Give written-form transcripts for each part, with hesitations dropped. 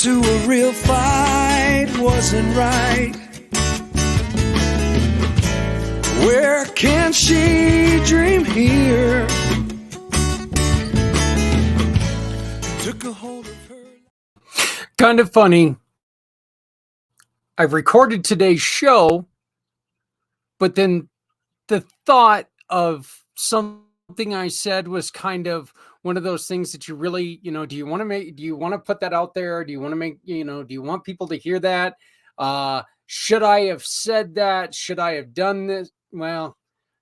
to a real fight wasn't right. Where can she dream here? Took a hold of her. Kind of funny. I've recorded today's show, but then the thought of something I said was kind of one of those things that you really, do you want to put that out there? Do you want to make, do you want people to hear that? Should I have said that? Should I have done this? Well,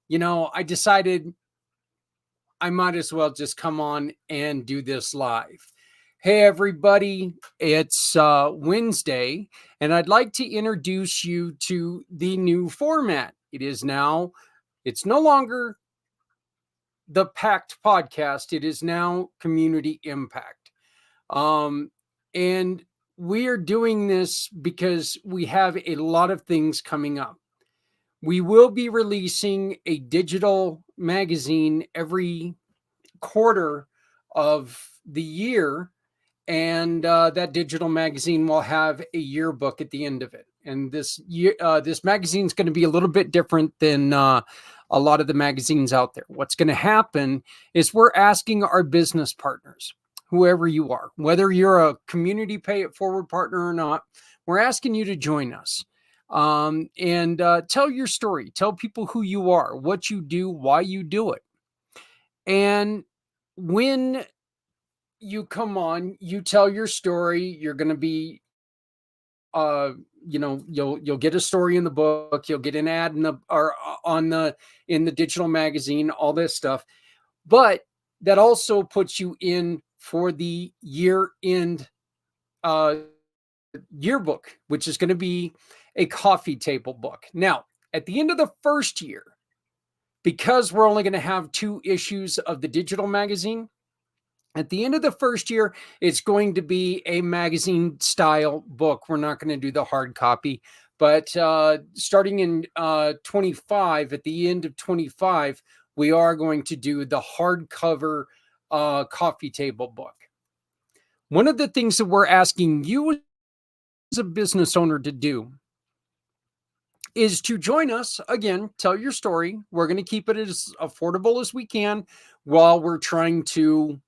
I decided I might as well just come on and do this live. Hey, everybody, it's Wednesday, and I'd like to introduce you to the new format. It's no longer the IMpACT podcast. It is now Community Impact. And we are doing this because we have a lot of things coming up. We will be releasing a digital magazine every quarter of the year. And that digital magazine will have a yearbook at the end of it. And this magazine is going to be a little bit different than a lot of the magazines out there. What's going to happen is we're asking our business partners, whoever you are, whether you're a community pay it forward partner or not, we're asking you to join us and tell your story. Tell people who you are, what you do, why you do it. And when you come on, you tell your story, you're going to be you'll get a story in the book, you'll get an ad in the digital magazine, all this stuff. But that also puts you in for the year-end yearbook, which is going to be a coffee table book. Now, at the end of the first year, because we're only going to have 2 issues of the digital magazine, at the end of the first year, it's going to be a magazine style book. We're not going to do the hard copy, but starting in 25, at the end of 25, we are going to do the hardcover coffee table book. One of the things that we're asking you as a business owner to do is to join us. Again, tell your story. We're going to keep it as affordable as we can while we're trying to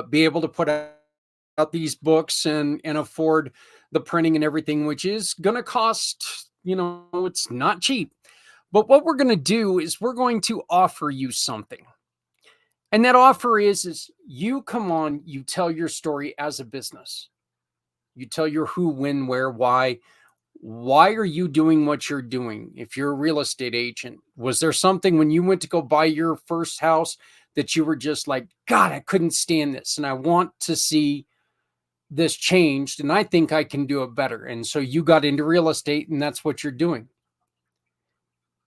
be able to put out these books and afford the printing and everything, which is going to cost, it's not cheap. But what we're going to do is we're going to offer you something. And that offer is you come on, you tell your story as a business. You tell your who, when, where, why. Why are you doing what you're doing? If you're a real estate agent, was there something when you went to go buy your first house that you were just like, God, I couldn't stand this, and I want to see this changed, and I think I can do it better. And so you got into real estate, and that's what you're doing.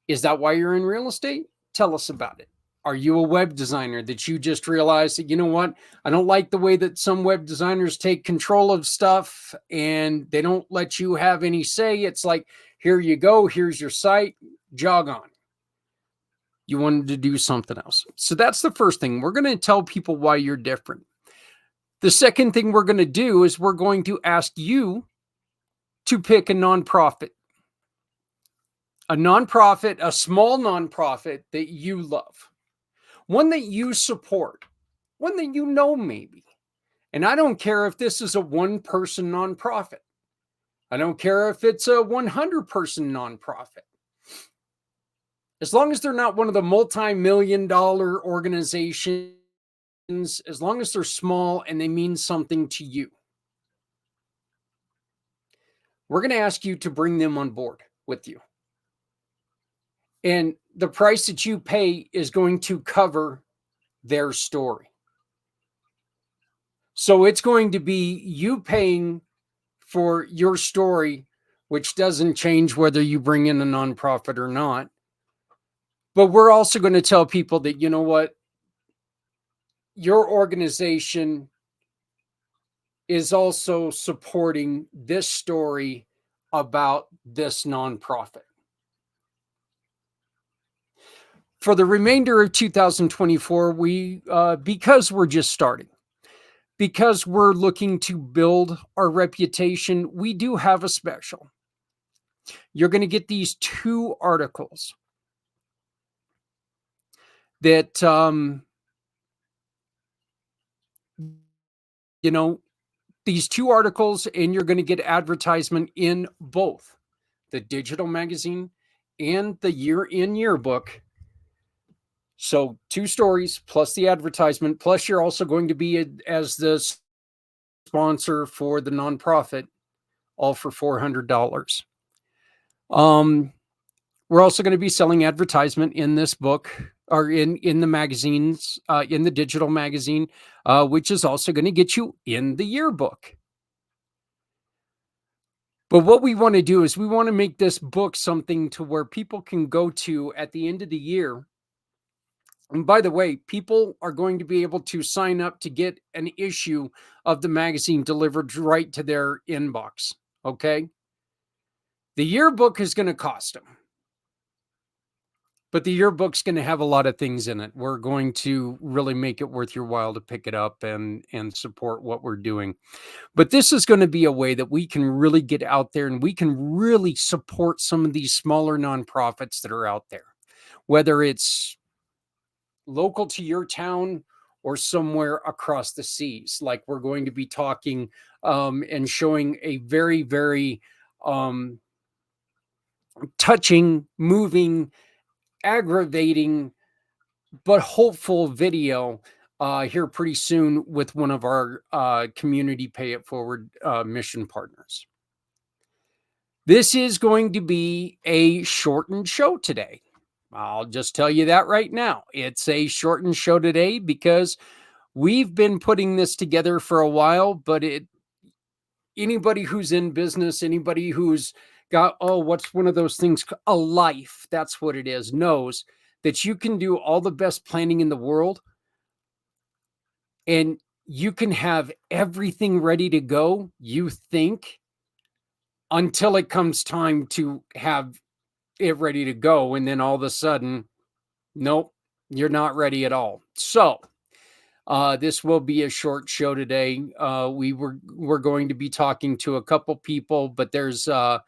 Is that why you're in real estate? Tell us about it. Are you a web designer that you just realized that, you know what, I don't like the way that some web designers take control of stuff and they don't let you have any say? It's like, here you go, here's your site, jog on. You wanted to do something else. So that's the first thing. We're going to tell people why you're different. The second thing we're going to do is we're going to ask you to pick a nonprofit. A small nonprofit that you love. One that you support. One that you know maybe. And I don't care if this is a 1-person nonprofit. I don't care if it's a 100-person nonprofit. As long as they're not one of the multi-million-dollar organizations, as long as they're small and they mean something to you, we're going to ask you to bring them on board with you. And the price that you pay is going to cover their story. So it's going to be you paying for your story, which doesn't change whether you bring in a nonprofit or not. But we're also going to tell people that, you know what, your organization is also supporting this story about this nonprofit. For the remainder of 2024, because we're just starting, because we're looking to build our reputation, we do have a special. You're going to get these 2 articles that, you know, these 2 articles, and you're going to get advertisement in both the digital magazine and the year in yearbook. So 2 stories plus the advertisement, plus you're also going to be as the sponsor for the nonprofit, all for $400. Um, we're also going to be selling advertisement in this book, or in the magazines, in the digital magazine, which is also going to get you in the yearbook. But what we want to do is we want to make this book something to where people can go to at the end of the year. And by the way, people are going to be able to sign up to get an issue of the magazine delivered right to their inbox. Okay. The yearbook is going to cost them, but the yearbook's going to have a lot of things in it. We're going to really make it worth your while to pick it up and support what we're doing. But this is going to be a way that we can really get out there and we can really support some of these smaller nonprofits that are out there, whether it's local to your town or somewhere across the seas. Like we're going to be talking and showing a very, very touching, moving, aggravating, but hopeful video here pretty soon with one of our community pay it forward mission partners. This is going to be a shortened show today. I'll just tell you that right now. It's a shortened show today because we've been putting this together for a while, but anybody who's in business, anybody who's got, what's one of those things, a life, that's what it is, knows that you can do all the best planning in the world and you can have everything ready to go, you think, until it comes time to have it ready to go. And then all of a sudden, nope, you're not ready at all. So this will be a short show today. We're going to be talking to a couple people, but there's like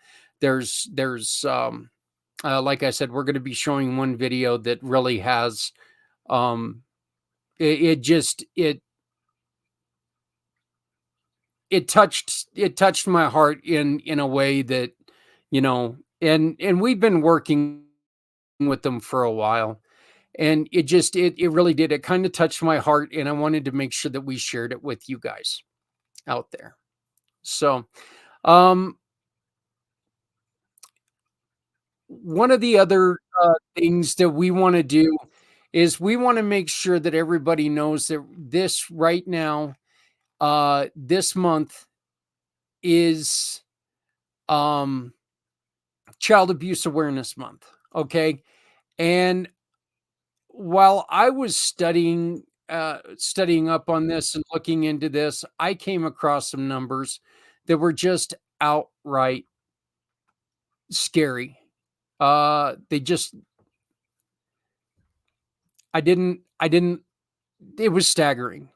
I said, we're going to be showing one video that really has it touched my heart in a way that, and we've been working with them for a while, and it really did. It kind of touched my heart, and I wanted to make sure that we shared it with you guys out there. So, one of the other things that we want to do is we want to make sure that everybody knows that this right now, this month is Child Abuse Awareness Month. Okay. And while I was studying up on this and looking into this, I came across some numbers that were just outright scary. They just I didn't it was staggering.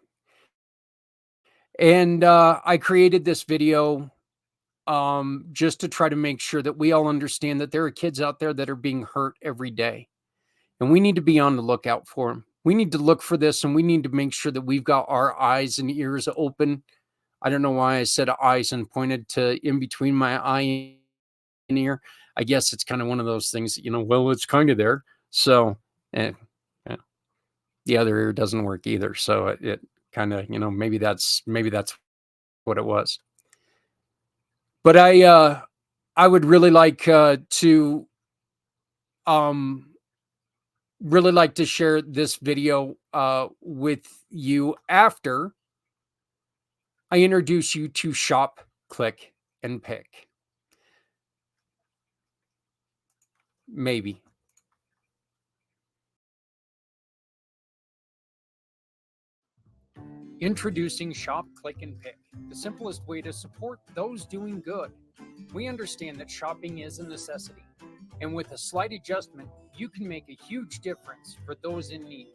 And I created this video just to try to make sure that we all understand that there are kids out there that are being hurt every day. And we need to be on the lookout for them. We need to look for this, and we need to make sure that we've got our eyes and ears open. I don't know why I said eyes and pointed to in between my eye and ear. I guess it's kind of one of those things, well, it's kind of there. So eh, eh, the other ear doesn't work either. So it kind of, maybe that's what it was. But I would really like to really like to share this video with you after I introduce you to Shop, Click, and Pick. Maybe. Introducing Shop, Click, and Pick, the simplest way to support those doing good. We understand that shopping is a necessity, and with a slight adjustment, you can make a huge difference for those in need.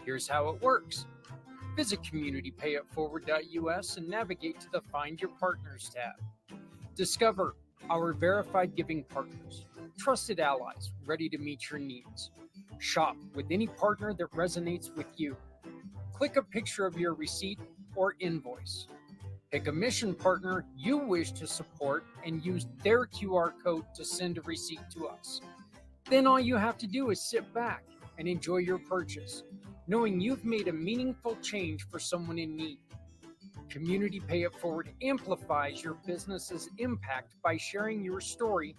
Here's how it works. Visit communitypayitforward.us and navigate to the Find Your Partners tab. Discover our verified giving partners, trusted allies ready to meet your needs. Shop with any partner that resonates with you. Click a picture of your receipt or invoice. Pick a mission partner you wish to support and use their QR code to send a receipt to us. Then all you have to do is sit back and enjoy your purchase, knowing you've made a meaningful change for someone in need. Community Pay It Forward amplifies your business's impact by sharing your story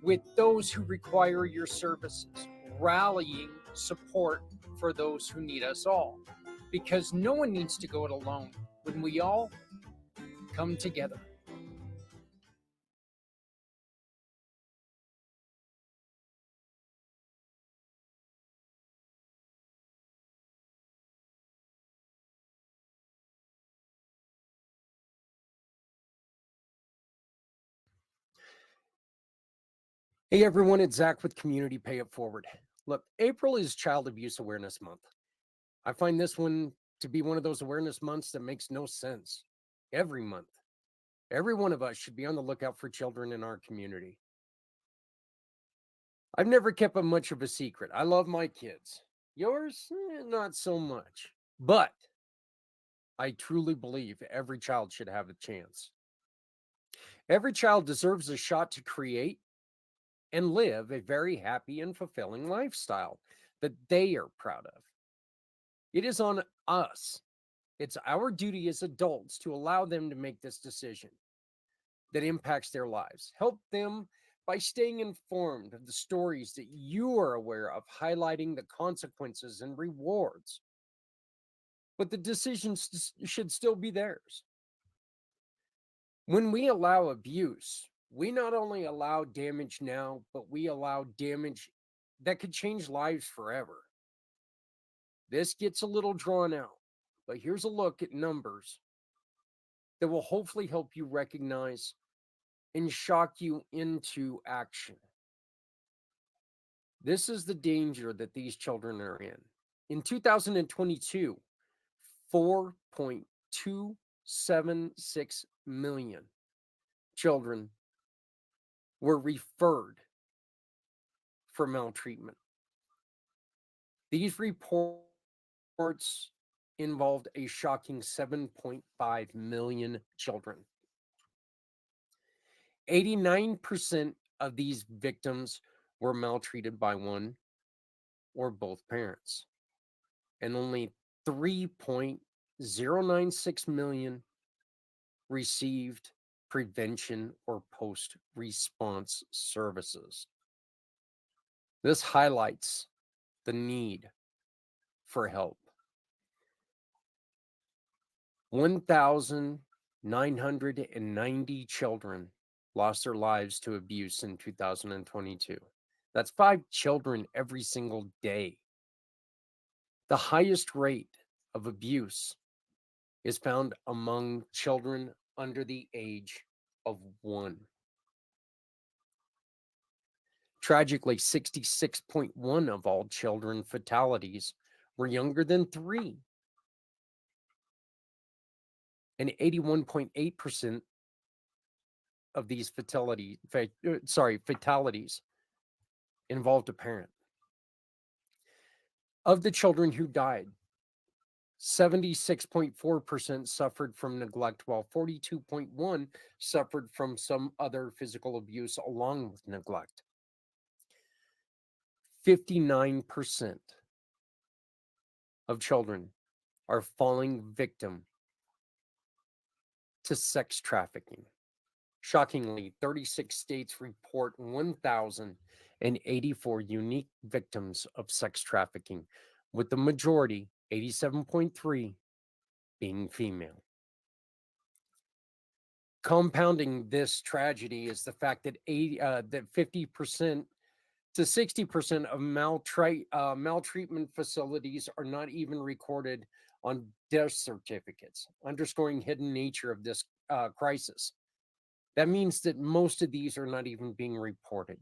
with those who require your services, rallying support for those who need us all. Because no one needs to go it alone when we all come together. Hey everyone, it's Zach with Community Pay It Forward. Look, April is Child Abuse Awareness Month. I find this one to be one of those awareness months that makes no sense. Every month, every one of us should be on the lookout for children in our community. I've never kept much of a secret. I love my kids. Yours, not so much. But I truly believe every child should have a chance. Every child deserves a shot to create and live a very happy and fulfilling lifestyle that they are proud of. It is on us. It's our duty as adults to allow them to make this decision that impacts their lives. Help them by staying informed of the stories that you are aware of, highlighting the consequences and rewards. But the decisions should still be theirs. When we allow abuse, we not only allow damage now, but we allow damage that could change lives forever. This gets a little drawn out, but here's a look at numbers that will hopefully help you recognize and shock you into action. This is the danger that these children are in. In 2022, 4.276 million children were referred for maltreatment. These reports involved a shocking 7.5 million children. 89% of these victims were maltreated by one or both parents, and only 3.096 million received prevention or post-response services. This highlights the need for help. 1,990 children lost their lives to abuse in 2022. That's 5 children every single day. The highest rate of abuse is found among children under the age of 1. Tragically, 66.1% of all children fatalities were younger than 3. And 81.8% of these fatalities involved a parent. Of the children who died, 76.4% suffered from neglect, while 42.1% suffered from some other physical abuse along with neglect. 59% of children are falling victim to sex trafficking. Shockingly, 36 states report 1,084 unique victims of sex trafficking, with the majority, 87.3%, being female. Compounding this tragedy is the fact that 50% to 60% of maltreatment facilities are not even recorded on death certificates, underscoring hidden nature of this crisis. That means that most of these are not even being reported.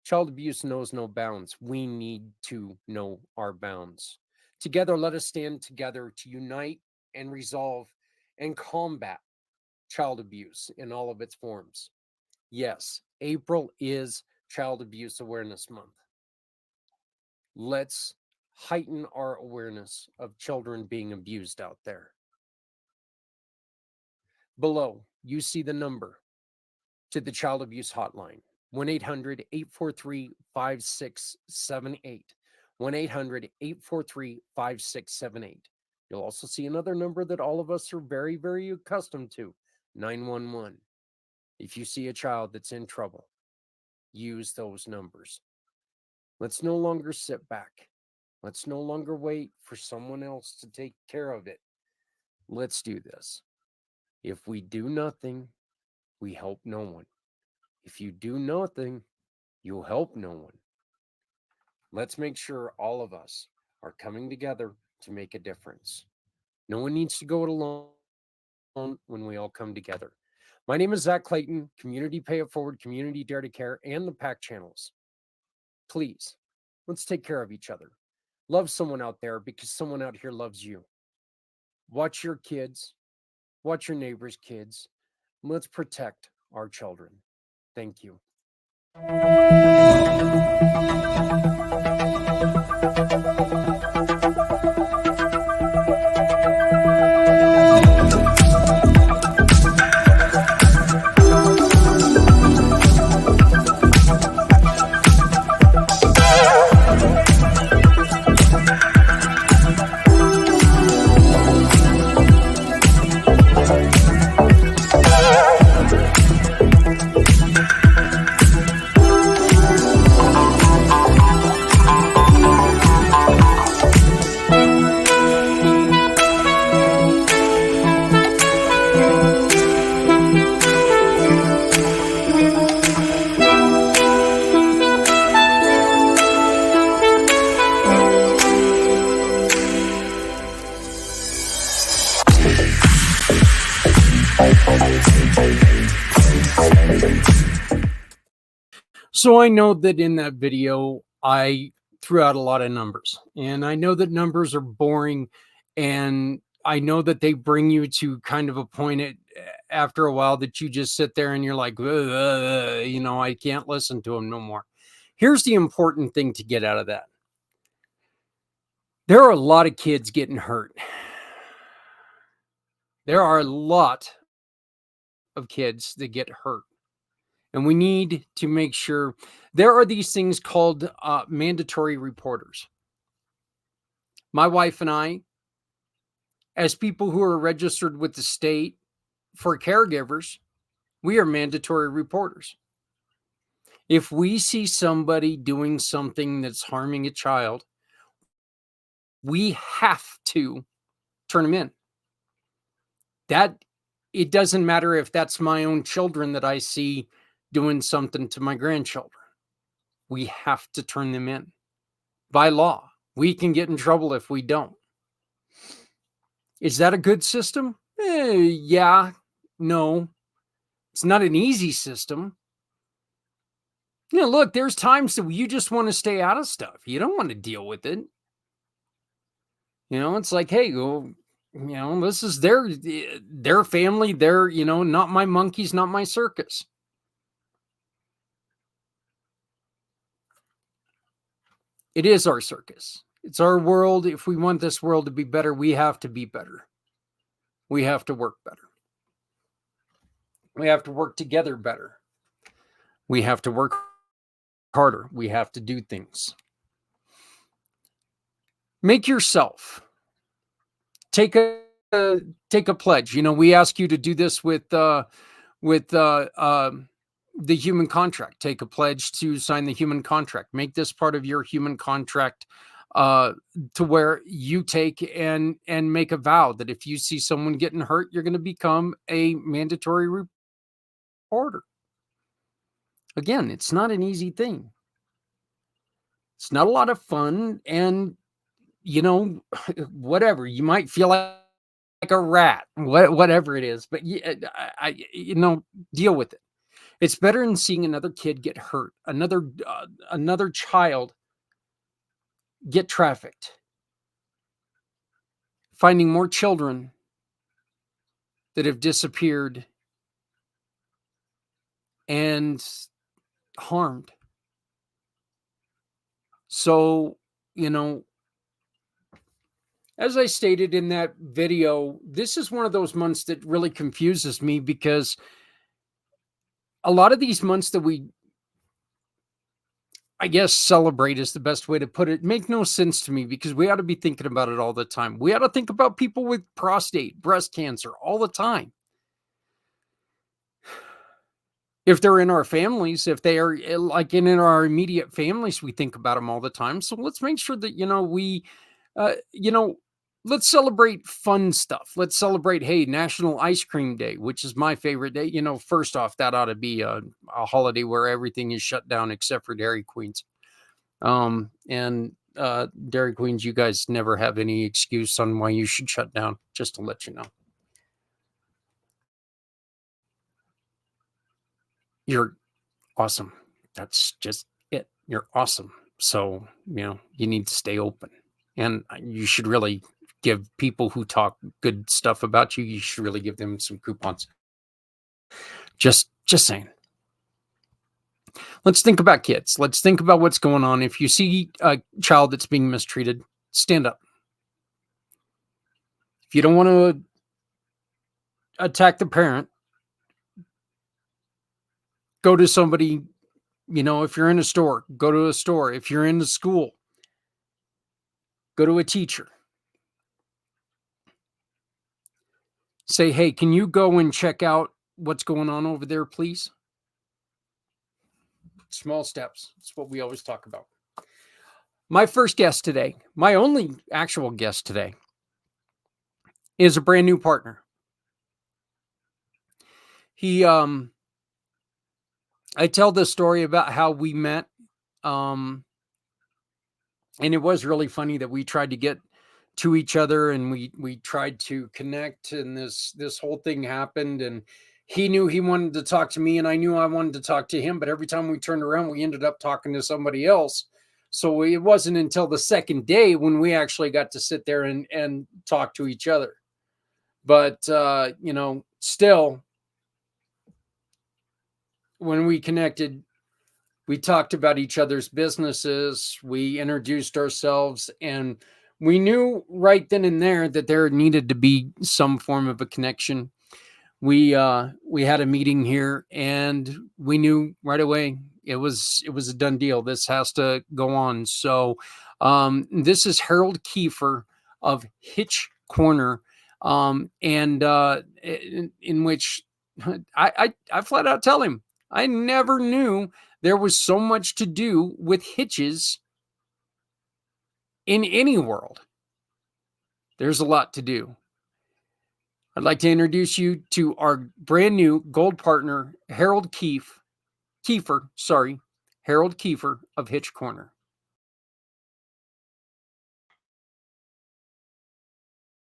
Child abuse knows no bounds. We need to know our bounds. Together, let us stand together to unite and resolve and combat child abuse in all of its forms. Yes, April is Child Abuse Awareness Month. Let's heighten our awareness of children being abused out there. Below, you see the number to the Child Abuse Hotline, 1-800-843-5678. 1-800-843-5678. You'll also see another number that all of us are very, very accustomed to, 911. If you see a child that's in trouble, use those numbers. Let's no longer sit back. Let's no longer wait for someone else to take care of it. Let's do this. If we do nothing, we help no one. If you do nothing, you'll help no one. Let's make sure all of us are coming together to make a difference. No one needs to go it alone when we all come together. My name is Zach Clayton, Community Pay It Forward, Community Dare to Care, and the PAC channels. Please, let's take care of each other. Love someone out there because someone out here loves you. Watch your kids. Watch your neighbors' kids. Let's protect our children. Thank you. So I know that in that video, I threw out a lot of numbers, and I know that numbers are boring, and I know that they bring you to kind of a point after a while that you just sit there and you're like, I can't listen to them no more. Here's the important thing to get out of that. There are a lot of kids getting hurt. There are a lot of kids that get hurt. And we need to make sure there are these things called mandatory reporters. My wife and I, as people who are registered with the state for caregivers, we are mandatory reporters. If we see somebody doing something that's harming a child, we have to turn them in. That it doesn't matter if that's my own children that I see doing something to my grandchildren. We have to turn them in by law. We can get in trouble if we don't. Is that a good system? Yeah, no. It's not an easy system. Look, there's times that you just want to stay out of stuff. You don't want to deal with it. It's like, hey, this is their family. They're, not my monkeys, not my circus. It is our circus. It's our world. If we want this world to be better, we have to be better. We have to work better. We have to work together better. We have to work harder. We have to do things. Make yourself. Take a pledge. We ask you to do this with the human contract. Take a pledge to sign the human contract. Make this part of your human contract to where you take and make a vow that if you see someone getting hurt, you're going to become a mandatory reporter. Again, it's not an easy thing. It's not a lot of fun, and whatever, you might feel like a rat, whatever it is, but deal with it. It's better than seeing another kid get hurt, another child get trafficked. finding more children that have disappeared and harmed. So, you know, as I stated in that video, this is one of those months that really confuses me because a lot of these months that we, I guess, celebrate is the best way to put it, make no sense to me because we ought to be thinking about it all the time. We ought to think about people with prostate, breast cancer all the time. If they're in our families, if they are like in our immediate families, we think about them all the time. So let's make sure that, we, you know, let's celebrate fun stuff. Let's celebrate, hey, National Ice Cream Day, which is my favorite day. First off, that ought to be a holiday where everything is shut down except for Dairy Queens. And Dairy Queens, you guys never have any excuse on why you should shut down, just to let you know. You're awesome. That's just it. You're awesome. So, you need to stay open. And you should really give people who talk good stuff about you, you should really give them some coupons. Just saying. Let's think about kids. Let's think about what's going on. If you see a child that's being mistreated, stand up. If you don't want to attack the parent, go to somebody. If you're in a store, go to a store. If you're in the school, go to a teacher. Say, hey, can you go and check out what's going on over there, please? Small steps. That's what we always talk about. My first guest today, my only actual guest today, is a brand new partner. I tell this story about how we met. Um, and it was really funny that we tried to get to each other and we tried to connect, and this whole thing happened, and he knew he wanted to talk to me and I knew I wanted to talk to him, but every time we turned around we ended up talking to somebody else. So it wasn't until the second day when we actually got to sit there and talk to each other. But still, when we connected, we talked about each other's businesses, we introduced ourselves, and we knew right then and there that there needed to be some form of a connection. We had a meeting here and we knew right away it was a done deal. This has to go on. So this is Harold Kiefer of Hitch Corner, and in which I flat out tell him I never knew there was so much to do with hitches in any world. There's a lot to do. I'd like to introduce you to our brand new gold partner, Harold Kiefer of Hitch Corner.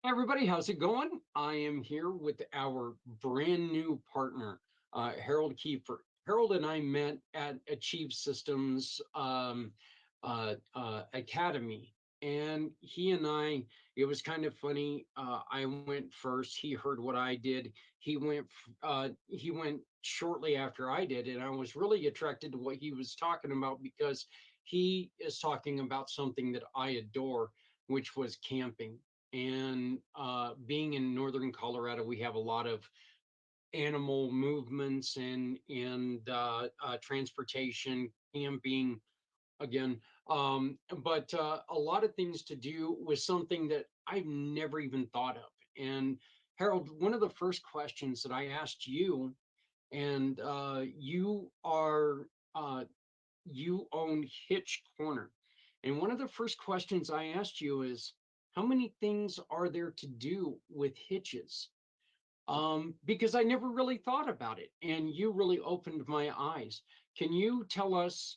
Hey everybody, how's it going? I am here with our brand new partner, Harold Kiefer. Harold and I met at Achieve Systems Academy, and he and I, it was kind of funny. I went first. He heard what I did. He went shortly after I did, and I was really attracted to what he was talking about because he is talking about something that I adore, which was camping. And being in northern Colorado, we have a lot of animal movements and transportation, camping again. But a lot of things to do with something that I've never even thought of. And Harold, one of the first questions that I asked you, and you own Hitch Corner. And one of the first questions I asked you is, how many things are there to do with hitches? Because I never really thought about it, and you really opened my eyes. Can you tell us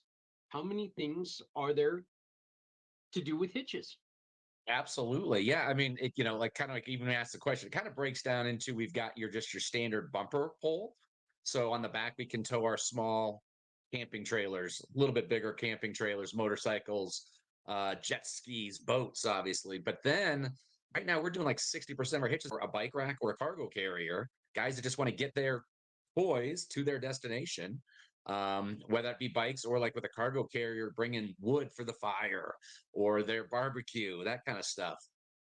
how many things are there to do with hitches? Absolutely. Yeah. I mean, like kind of like even ask the question, it kind of breaks down into we've got your standard bumper pole. So on the back, we can tow our small camping trailers, a little bit bigger camping trailers, motorcycles, jet skis, boats, obviously. But then Right now, we're doing like 60% of our hitches for a bike rack or a cargo carrier. Guys that just want to get their toys to their destination, whether it be bikes or like with a cargo carrier, bringing wood for the fire or their barbecue, that kind of stuff.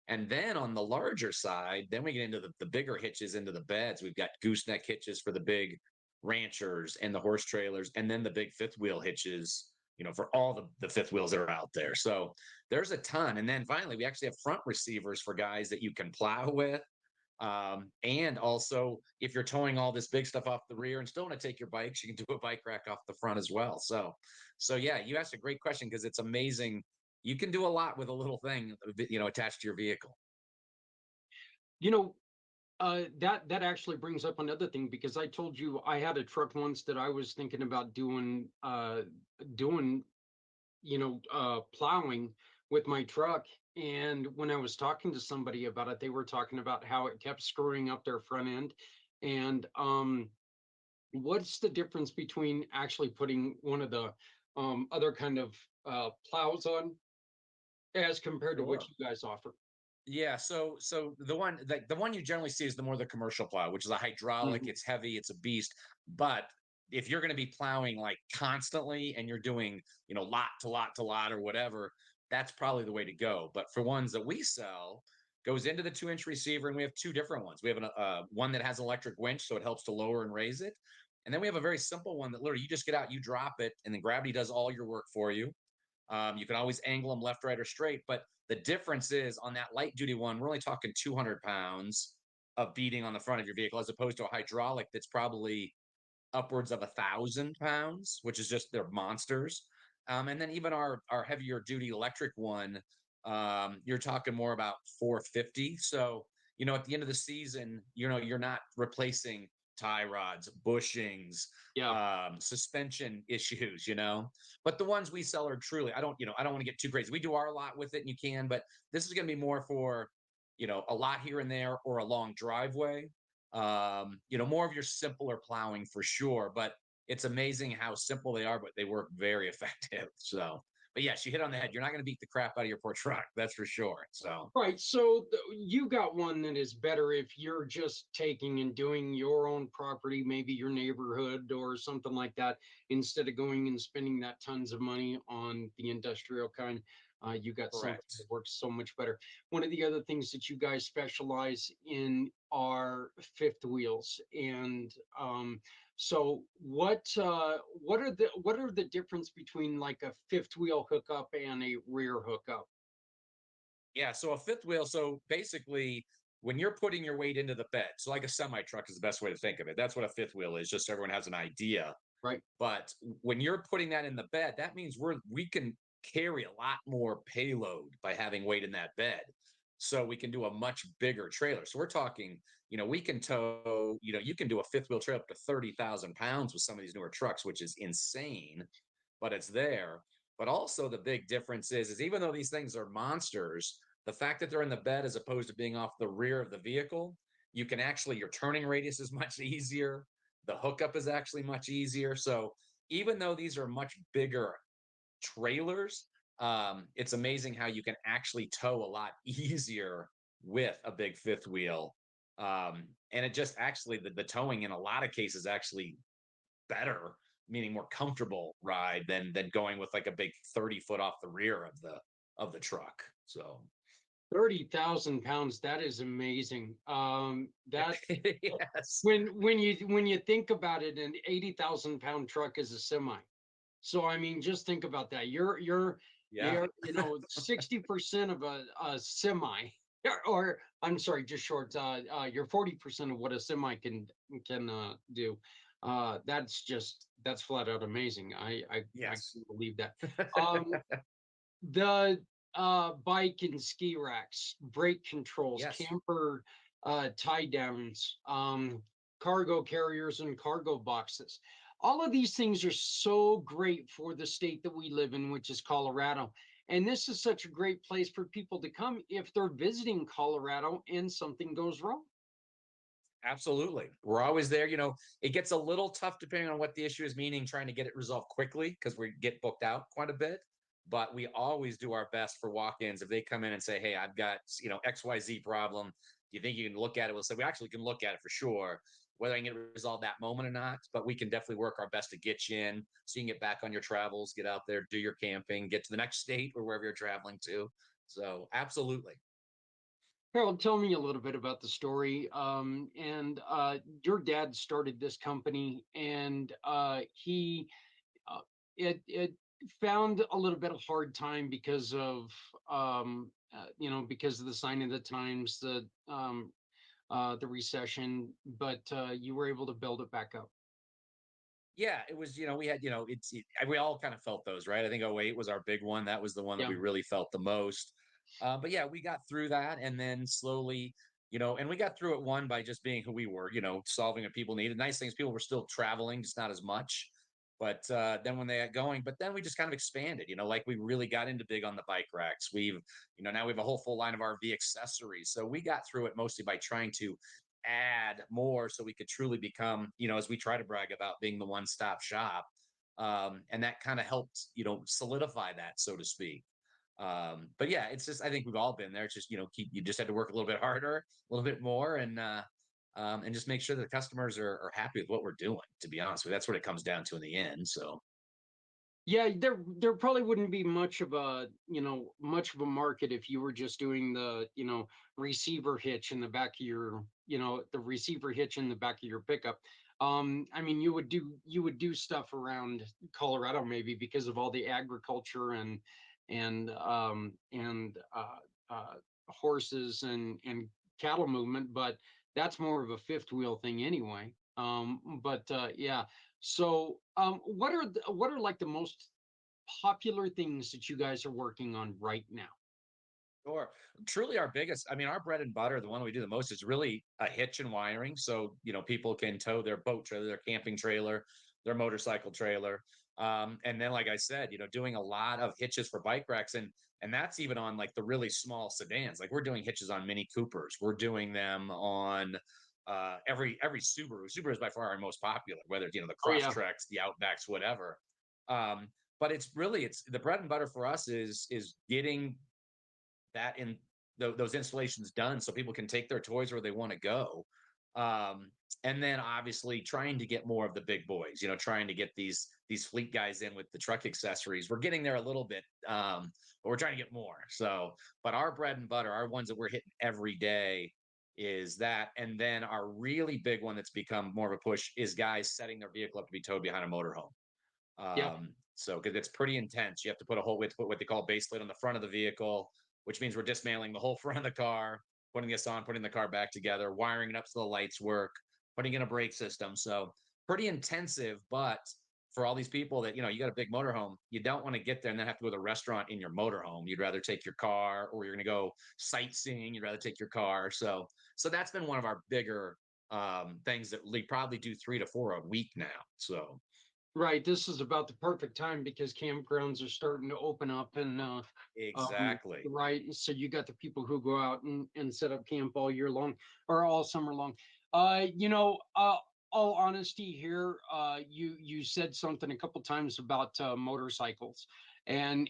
And then on the larger side, then we get into the bigger hitches into the beds. We've got gooseneck hitches for the big ranchers and the horse trailers, and then the big fifth wheel hitches, for all the fifth wheels that are out there. So there's a ton. And then finally, we actually have front receivers for guys that you can plow with. And also, if you're towing all this big stuff off the rear and still want to take your bikes, you can do a bike rack off the front as well. So yeah, you asked a great question because it's amazing. You can do a lot with a little thing, attached to your vehicle. You know, that actually brings up another thing because I told you I had a truck once that I was thinking about doing plowing with my truck. And when I was talking to somebody about it, they were talking about how it kept screwing up their front end. And what's the difference between actually putting one of the other kind of plows on as compared to what Sure. you guys offer? Yeah, so the one you generally see is the more the commercial plow, which is a hydraulic, Mhm. it's heavy, it's a beast. But if you're going to be plowing like constantly and you're doing, lot to lot to lot or whatever, that's probably the way to go. But for ones that we sell, goes into the 2-inch receiver, and we have two different ones. We have one that has electric winch, so it helps to lower and raise it, and then we have a very simple one that literally you just get out, you drop it, and then gravity does all your work for you. You can always angle them left, right, or straight. But the difference is on that light duty one, we're only talking 200 pounds of beating on the front of your vehicle, as opposed to a hydraulic that's probably upwards of 1,000 pounds, which is just they're monsters. And then even our heavier duty electric one, you're talking more about 450. So at the end of the season, you're not replacing tie rods, bushings, Yeah. suspension issues. But the ones we sell are truly. I don't want to get too crazy. We do our lot with it, and you can, but this is going to be more for a lot here and there or a long driveway. More of your simpler plowing for sure, but it's amazing how simple they are, but they work very effective. So, but yes, you hit on the head. You're not going to beat the crap out of your poor truck, that's for sure. So, Right. So you got one that is better if you're just taking and doing your own property, maybe your neighborhood or something like that, instead of going and spending that tons of money on the industrial kind. You got something correct. that works so much better. One of the other things that you guys specialize in are fifth wheels, and so what are the difference between like a fifth wheel hookup and a rear hookup? Yeah. So a fifth wheel. So basically, when you're putting your weight into the bed, so like a semi truck is the best way to think of it. That's what a fifth wheel is, just so everyone has an idea. Right. But when you're putting that in the bed, that means we can carry a lot more payload by having weight in that bed. So we can do a much bigger trailer. So we're talking, we can tow, you can do a fifth wheel trailer up to 30,000 pounds with some of these newer trucks, which is insane, but it's there. But also the big difference is even though these things are monsters, the fact that they're in the bed as opposed to being off the rear of the vehicle, you can actually, your turning radius is much easier. The hookup is actually much easier. So even though these are much bigger trailers, it's amazing how you can actually tow a lot easier with a big fifth wheel. And it just actually, the towing in a lot of cases actually better, meaning more comfortable ride than going with like a big 30 foot off the rear of the truck. So 30,000 pounds, that is amazing. That yes, when you think about it, an 80,000 pound truck is a semi. So I mean, just think about that. yeah, 60% of a semi, or I'm sorry, just short. You're 40% of what a semi can do. That's flat out amazing. I yes, can't believe that. Um, the bike and ski racks, brake controls, yes. camper tie downs, cargo carriers, and cargo boxes. All of these things are so great for the state that we live in, which is Colorado. And this is such a great place for people to come if they're visiting Colorado and something goes wrong. Absolutely. We're always there. It gets a little tough depending on what the issue is, meaning trying to get it resolved quickly because we get booked out quite a bit. but we always do our best for walk-ins. If they come in and say, "Hey, I've got XYZ problem. Do you think you can look at it?" We'll say we actually can look at it for sure. Whether I can get it resolved that moment or not, but we can definitely work our best to get you in so you can get back on your travels, get out there, do your camping, get to the next state or wherever you're traveling to. So absolutely. Harold, tell me a little bit about the story. And Your dad started this company, and he it found a little bit of hard time because of because of the sign of the times, the recession, but you were able to build it back up. Yeah, it was, we had, we all kind of felt those, right? I think '08 was our big one. That was the one that Yeah, we really felt the most. But yeah, we got through that and then slowly, and we got through it one by just being who we were, solving what people needed. Nice things, people were still traveling, just not as much. But then when they got going, but then we just kind of expanded, like we really got into big on the bike racks. Now we have a whole full line of RV accessories. So we got through it mostly by trying to add more so we could truly become, as we try to brag about being the one-stop shop. And that kind of helped, solidify that, so to speak. But yeah, it's just, I think we've all been there. It's just, you just had to work a little bit harder, a little bit more, and just make sure that the customers are happy with what we're doing, to be honest with you. That's what it comes down to in the end. So yeah. There probably wouldn't be much of a market if you were just doing the receiver hitch in the back of your the receiver hitch in the back of your pickup. I mean, you would do stuff around Colorado maybe because of all the agriculture and horses and cattle movement, but that's more of a fifth wheel thing anyway. But Yeah. So, what are like the most popular things that you guys are working on right now? sure. Truly our biggest, I mean, our bread and butter, the one we do the most is really a hitch and wiring. So, people can tow their boat trailer, their camping trailer, their motorcycle trailer. And then, like I said, doing a lot of hitches for bike racks. And that's even on like the really small sedans. Like we're doing hitches on Mini Coopers. We're doing them on every Subaru. Subaru is by far our most popular, whether it's, the Oh yeah, Crosstreks, the Outbacks, whatever. Um, but it's the bread and butter for us is getting that in those installations done so people can take their toys where they want to go. um, and then obviously trying to get more of the big boys, trying to get these fleet guys in with the truck accessories. We're getting there a little bit, but we're trying to get more. So but our bread and butter, our ones that we're hitting every day, is that. And then our really big one that's become more of a push is guys setting their vehicle up to be towed behind a motorhome. yeah. So because it's pretty intense, you have to put a whole, we have to put what they call base plate on the front of the vehicle, which means we're dismantling the whole front of the car, putting this on, putting the car back together, wiring it up so the lights work, putting in a brake system. So pretty intensive, but for all these people that, you got a big motorhome, you don't want to get there and then have to go to the restaurant in your motorhome. You'd rather take your car, or you're going to go sightseeing. You'd rather take your car. So that's been one of our bigger things that we probably do 3 to 4 a week now. So Right. This is about the perfect time because campgrounds are starting to open up, and exactly. right. So you got the people who go out and set up camp all year long or all summer long. All honesty here, you said something a couple times about motorcycles, and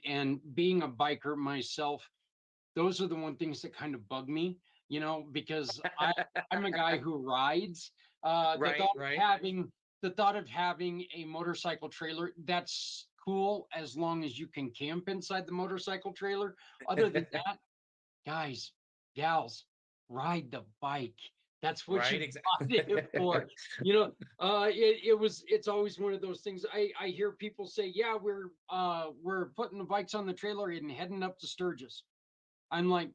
being a biker myself, those are the one things that kind of bug me, because I'm a guy who rides. The Right, thought of right. having a motorcycle trailer, that's cool as long as you can camp inside the motorcycle trailer. Other than that, guys, gals, ride the bike. That's what Right, you exactly. bought it for. It's always one of those things. I hear people say, yeah, we're putting the bikes on the trailer and heading up to Sturgis. I'm like,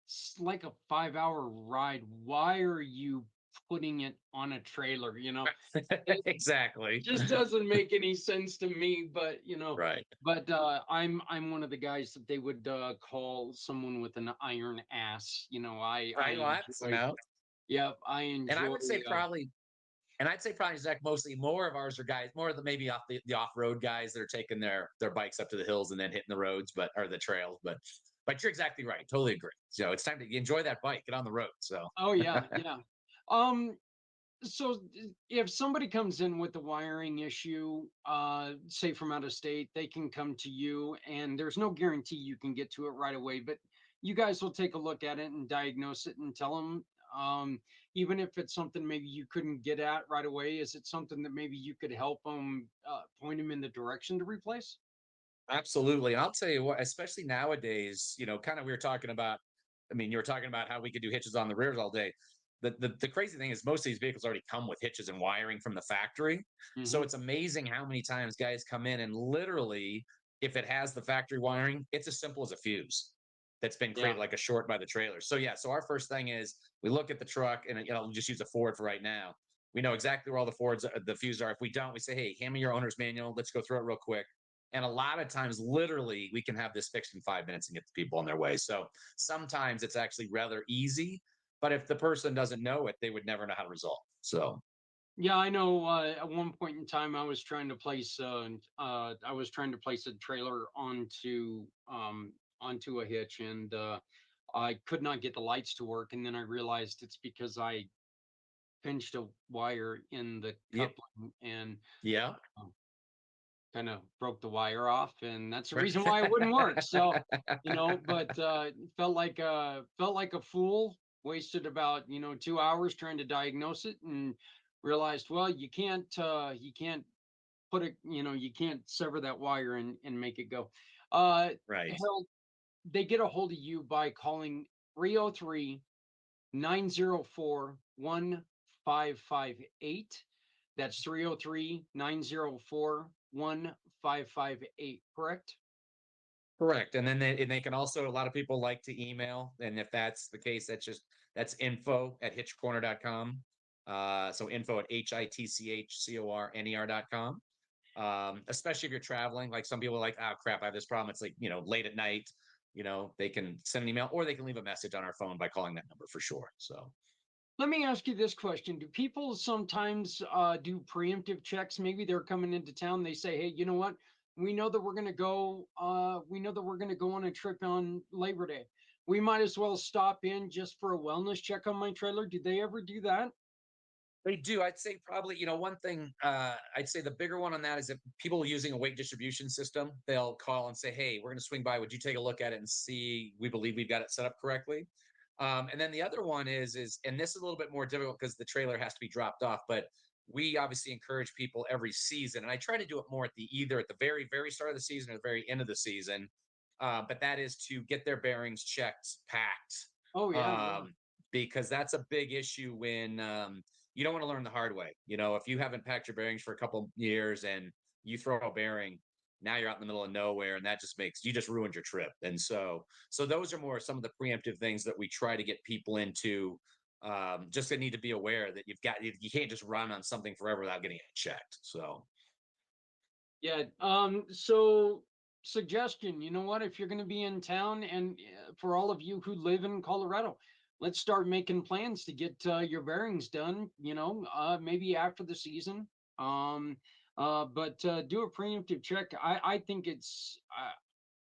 it's like a 5 hour ride. Why are you putting it on a trailer? It Exactly. just doesn't make any sense to me. But Right. I'm one of the guys that they would call someone with an iron ass. I Right, well, that's enjoy. Yep, I and I enjoy. would say probably, and I'd say probably, Zach, mostly more of ours are guys, more of the maybe off the off-road guys that are taking their bikes up to the hills and then hitting the roads, or the trails. But you're exactly right. Totally agree. So it's time to enjoy that bike, get on the road. So Oh yeah, yeah. Um, So if somebody comes in with a wiring issue, say from out of state, they can come to you, and there's no guarantee you can get to it right away, but you guys will take a look at it and diagnose it and tell them, um, even if it's something maybe you couldn't get at right away, is it something that maybe you could help them, point them in the direction to replace? Absolutely. And I'll tell you what, especially nowadays, kind of we were talking about, I mean, you were talking about how we could do hitches on the rears all day. The crazy thing is most of these vehicles already come with hitches and wiring from the factory. So Hmm. it's amazing how many times guys come in and literally, if it has the factory wiring, it's as simple as a fuse that's been Yeah. created like a short by the trailer. So yeah, so our first thing is we look at the truck and we'll just use a Ford for right now. We know exactly where all the Fords, the fuses are. If we don't, we say, hey, hand me your owner's manual. Let's go through it real quick, and a lot of times, literally, we can have this fixed in 5 minutes and get the people on their way. So sometimes it's actually rather easy. But if the person doesn't know it, they would never know how to resolve. So Yeah, I know. At one point in time, I was trying to place a trailer onto a hitch, and I could not get the lights to work. And then I realized it's because I pinched a wire in the yeah, coupling and yeah, kind of broke the wire off, and that's the reason why it wouldn't work. So, but felt like a fool. Wasted about 2 hours trying to diagnose it, and realized, well, you can't put it, you can't sever that wire and make it go. right. Harold, they get a hold of you by calling 303 904 1558. That's 303 904 1558. Correct? Correct. And then they can also, a lot of people like to email. And if that's the case, that's info@hitchcorner.com. So info at hitchcorner.com. Especially if you're traveling, like some people are like, oh crap, I have this problem. It's like, late at night, they can send an email or they can leave a message on our phone by calling that number for sure. So Let me ask you this question. Do people sometimes do preemptive checks? Maybe they're coming into town. They say, hey, you know what? We know that we're going to go on a trip on Labor Day. We might as well stop in just for a wellness check on my trailer. Do they ever do that? they do. I'd say probably, one thing, I'd say the bigger one on that is if people are using a weight distribution system, they'll call and say, hey, we're going to swing by. Would you take a look at it and see, we believe we've got it set up correctly? And then the other one and this is a little bit more difficult because the trailer has to be dropped off, but we obviously encourage people every season. And I try to do it more either at the very, very start of the season or the very end of the season. But that is to get their bearings checked, packed, Oh, yeah, yeah. um, because that's a big issue when, you don't want to learn the hard way. If you haven't packed your bearings for a couple years and you throw a bearing, now you're out in the middle of nowhere, and that just makes you just ruined your trip. And so those are more some of the preemptive things that we try to get people into. Just they need to be aware that you can't just run on something forever without getting it checked. So Yeah. So suggestion, you know what? If you're going to be in town, and for all of you who live in Colorado, let's start making plans to get your bearings done, maybe after the season. Um, but do a preemptive check. I think it's,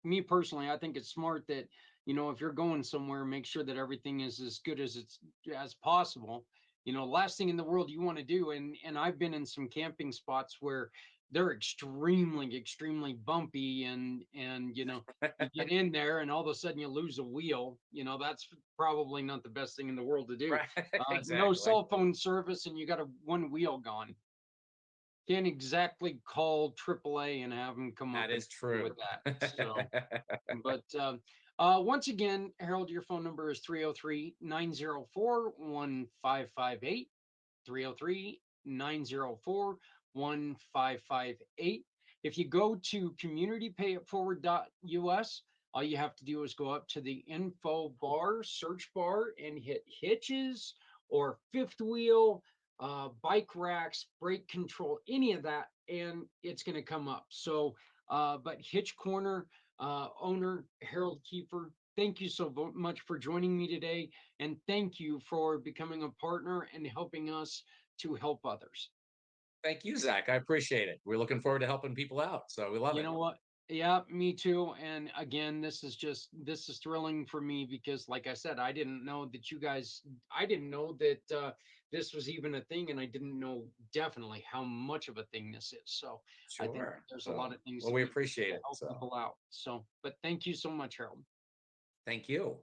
me personally, I think it's smart that, if you're going somewhere, make sure that everything is as good as it's as possible. Last thing in the world you want to do, and I've been in some camping spots where they're extremely bumpy, and you get in there and all of a sudden you lose a wheel. That's probably not the best thing in the world to do. right, No exactly. cell phone service, and you got one wheel gone. Can't exactly call AAA and have them come up That and is help you with true. that. So, but once again, Harold, your phone number is 303 904 1558. 303 904 1558. If you go to communitypayitforward.us, all you have to do is go up to the info bar, search bar, and hit hitches or fifth wheel, bike racks, brake control, any of that, and it's going to come up. So, but Hitch Corner owner Harold Kiefer, thank you so much for joining me today. And thank you for becoming a partner and helping us to help others. Thank you, Zach. I appreciate it. We're looking forward to helping people out. So we love You it. know what? Yeah, me too. And again, this is thrilling for me because, like I said, I didn't know that this was even a thing, and I didn't know definitely how much of a thing this is. So I think Sure. there's a lot So, of things well, that we we can do appreciate to it. help So, people out. So, but thank you so much, Harold. thank you.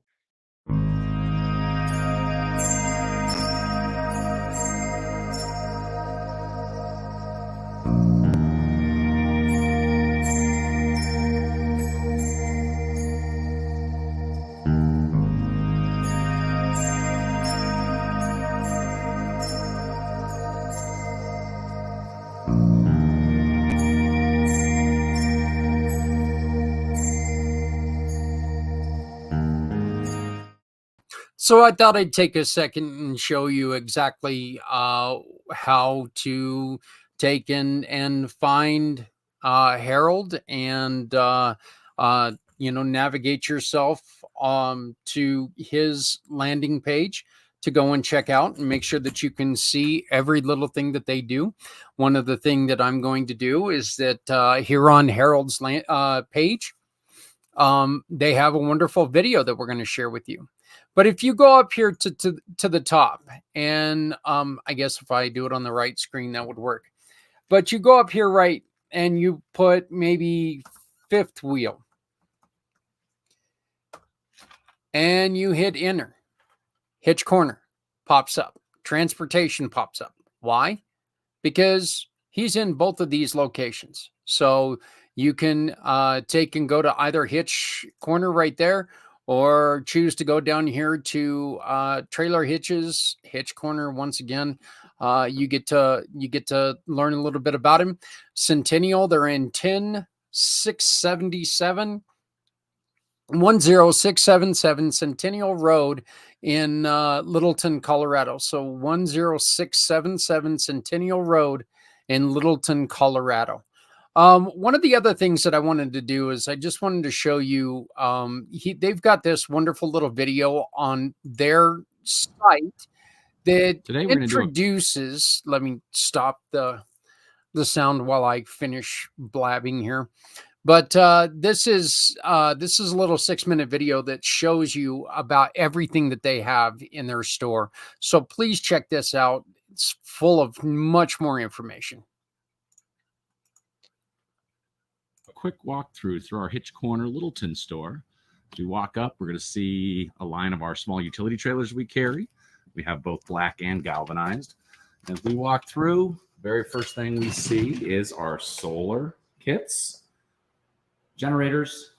So I thought I'd take a second and show you exactly how to take in and find Harold and navigate yourself to his landing page to go and check out and make sure that you can see every little thing that they do. One of the thing that I'm going to do is that here on Harold's page, they have a wonderful video that we're going to share with you. But if you go up here to the top, and I guess if I do it on the right screen, that would work. But you go up here, right, and you put maybe fifth wheel, and you hit enter. Hitch corner pops up. Transportation pops up. Why? Because he's in both of these locations. So you can take and go to either hitch corner right there, or choose to go down here to trailer hitch corner. Once again, you get to learn a little bit about him. Centennial, they're in 10677 10677 Centennial Road in Littleton, Colorado. So 10677 Centennial Road in Littleton, Colorado. One of the other things that I wanted to do is I just wanted to show you they've got this wonderful little video on their site that Today we're going to do introduces, let me stop the sound while I finish blabbing here. But this is a little 6-minute video that shows you about everything that they have in their store. So please check this out. It's full of much more information. a quick walkthrough through our Hitch Corner Littleton store. As we walk up, we're going to see a line of our small utility trailers we carry. We have both black and galvanized. As we walk through, very first thing we see is our solar kits, generators.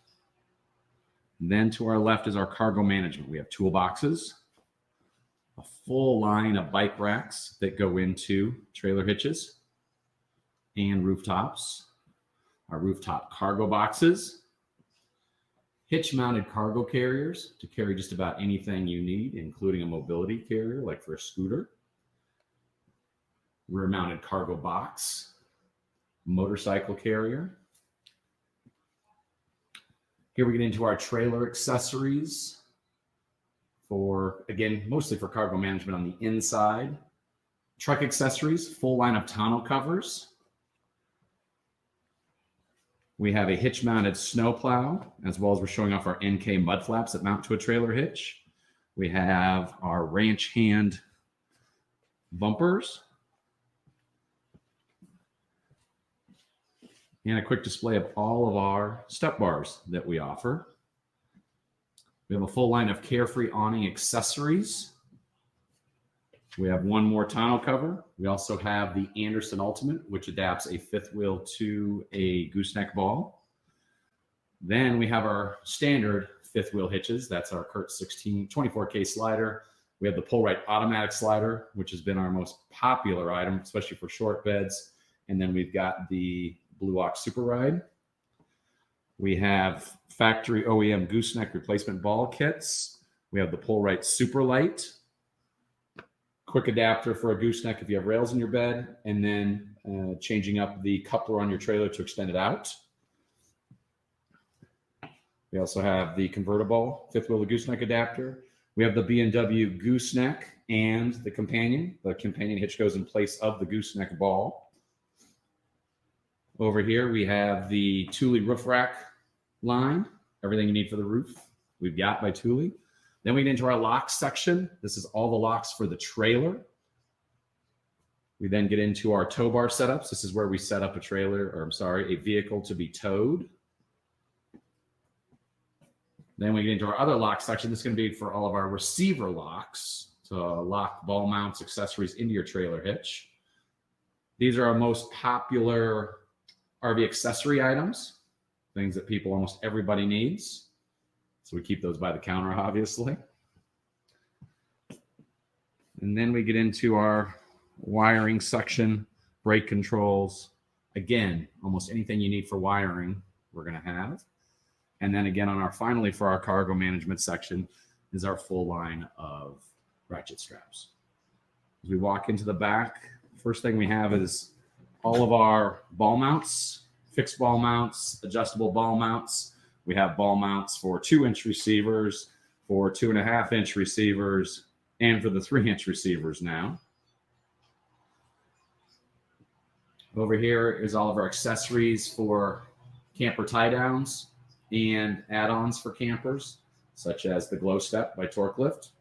Then to our left is our cargo management. We have toolboxes, a full line of bike racks that go into trailer hitches and rooftops, our rooftop cargo boxes, hitch-mounted cargo carriers to carry just about anything you need, including a mobility carrier like for a scooter, rear-mounted cargo box, motorcycle carrier. Here we get into our trailer accessories for, again, mostly for cargo management on the inside. Truck accessories, full line of tonneau covers. We have a hitch-mounted snowplow, as well as we're showing off our NK mud flaps that mount to a trailer hitch. We have our ranch hand bumpers. And a quick display of all of our step bars that we offer. We have a full line of Carefree awning accessories. We have one more tonneau cover. We also have the Anderson Ultimate, which adapts a fifth wheel to a gooseneck ball. Then we have our standard fifth wheel hitches. That's our Kurt 24K slider. We have the pull-right automatic slider, which has been our most popular item, especially for short beds. And then we've got the Blue Ox Super Ride. We have factory OEM gooseneck replacement ball kits. We have the pull-right Super Light, quick adapter for a gooseneck if you have rails in your bed, and then changing up the coupler on your trailer to extend it out. We also have the convertible fifth wheel gooseneck adapter. We have the B&W gooseneck and the companion. The companion hitch goes in place of the gooseneck ball. Over here, we have the Thule roof rack line. Everything you need for the roof, we've got by Thule. Then we get into our locks section. This is all the locks for the trailer. We then get into our tow bar setups. This is where we set up a vehicle to be towed. Then we get into our other lock section. This is going to be for all of our receiver locks to lock ball mounts, accessories into your trailer hitch. These are our most popular RV accessory items, things that almost everybody needs. So we keep those by the counter, obviously. And then we get into our wiring section, brake controls. Again, almost anything you need for wiring, we're going to have. And then again, finally for our cargo management section is our full line of ratchet straps. As we walk into the back, first thing we have is all of our ball mounts, fixed ball mounts, adjustable ball mounts. We have ball mounts for 2-inch receivers, for 2.5-inch receivers, and for the 3-inch receivers now. Over here is all of our accessories for camper tie downs and add-ons for campers, such as the Glow Step by Torque Lift.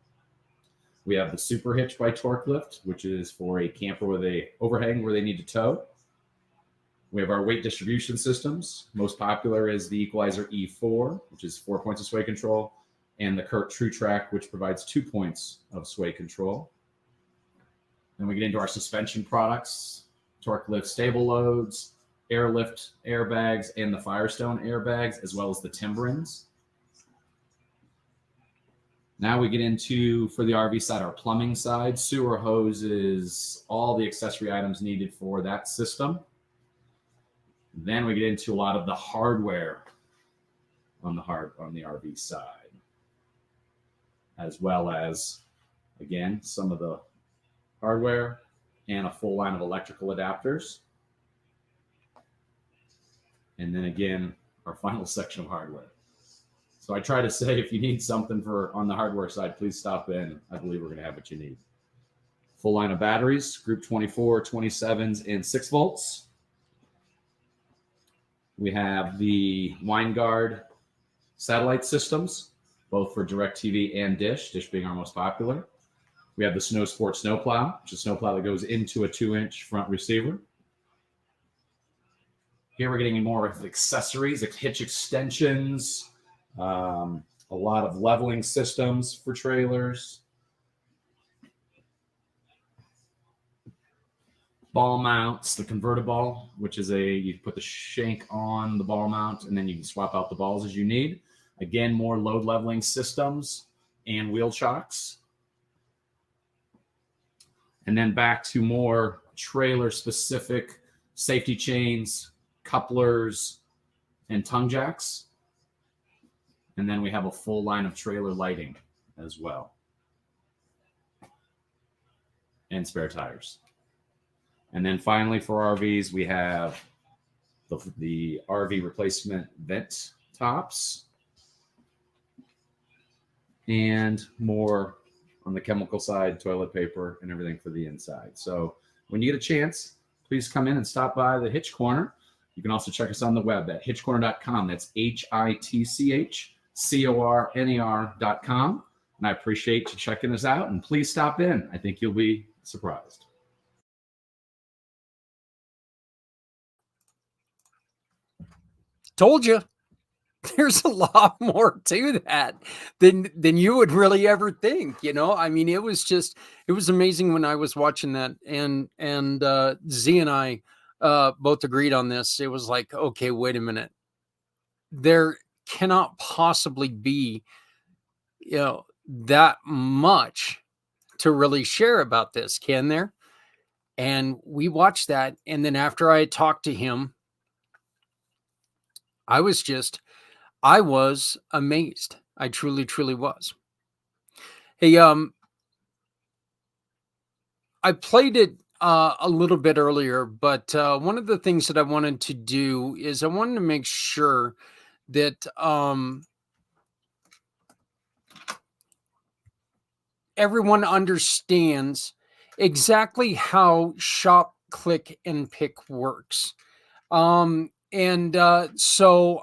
We have the Super Hitch by Torque Lift, which is for a camper with a overhang where they need to tow. We have our weight distribution systems. Most popular is the Equalizer E4, which is 4 points of sway control, and the Curt True Track, which provides 2 points of sway control. Then we get into our suspension products, Torque Lift stable loads, Airlift airbags, and the Firestone airbags, as well as the Timberins. Now we get into, for the RV side, our plumbing side, sewer hoses, all the accessory items needed for that system. Then we get into a lot of the hardware on the RV side, as well as, again, some of the hardware and a full line of electrical adapters. And then again, our final section of hardware. So I try to say, if you need something on the hardware side, please stop in. I believe we're going to have what you need. Full line of batteries, Group 24, 27s, and 6 volts. We have the WineGuard satellite systems, both for DirecTV and Dish being our most popular. We have the Snow Sport snowplow, which is a snowplow that goes into a 2-inch front receiver. Here we're getting more of accessories, like hitch extensions, a lot of leveling systems for trailers, ball mounts, the convertible, which is you put the shank on the ball mount and then you can swap out the balls as you need. Again, more load leveling systems and wheel chocks. And then back to more trailer specific safety chains, couplers, and tongue jacks. And then we have a full line of trailer lighting as well. And spare tires. And then finally for RVs, we have the RV replacement vent tops. And more on the chemical side, toilet paper, and everything for the inside. So when you get a chance, please come in and stop by the Hitch Corner. You can also check us on the web at hitchcorner.com. That's HITCHCORNER.com. And I appreciate you checking us out. And please stop in. I think you'll be surprised. Told you. There's a lot more to that than you would really ever think, you know. I mean, it was amazing when I was watching that, and Z and I both agreed on this. It was like, okay, wait a minute. There cannot possibly be, you know, that much to really share about this, can there? And we watched that, and then after I talked to him, I was amazed. I truly, truly was. Hey, I played it a little bit earlier, but one of the things that I wanted to do is I wanted to make sure that everyone understands exactly how Shop, Click, and Pick works. So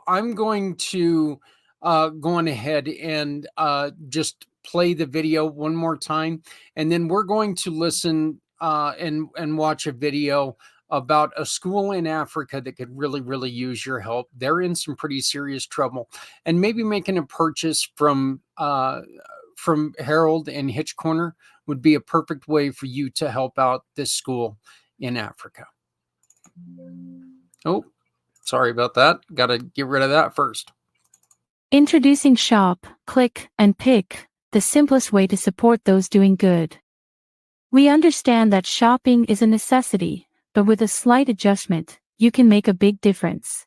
I'm going to go on ahead and just play the video one more time, and then we're going to listen and watch a video about a school in Africa that could really use your help. They're in some pretty serious trouble, and maybe making a purchase from Harold and Hitch Corner would be a perfect way for you to help out this school in Africa. Oh, sorry about that. Got to get rid of that first. Introducing Shop, Click, and Pick, the simplest way to support those doing good. We understand that shopping is a necessity, but with a slight adjustment, you can make a big difference.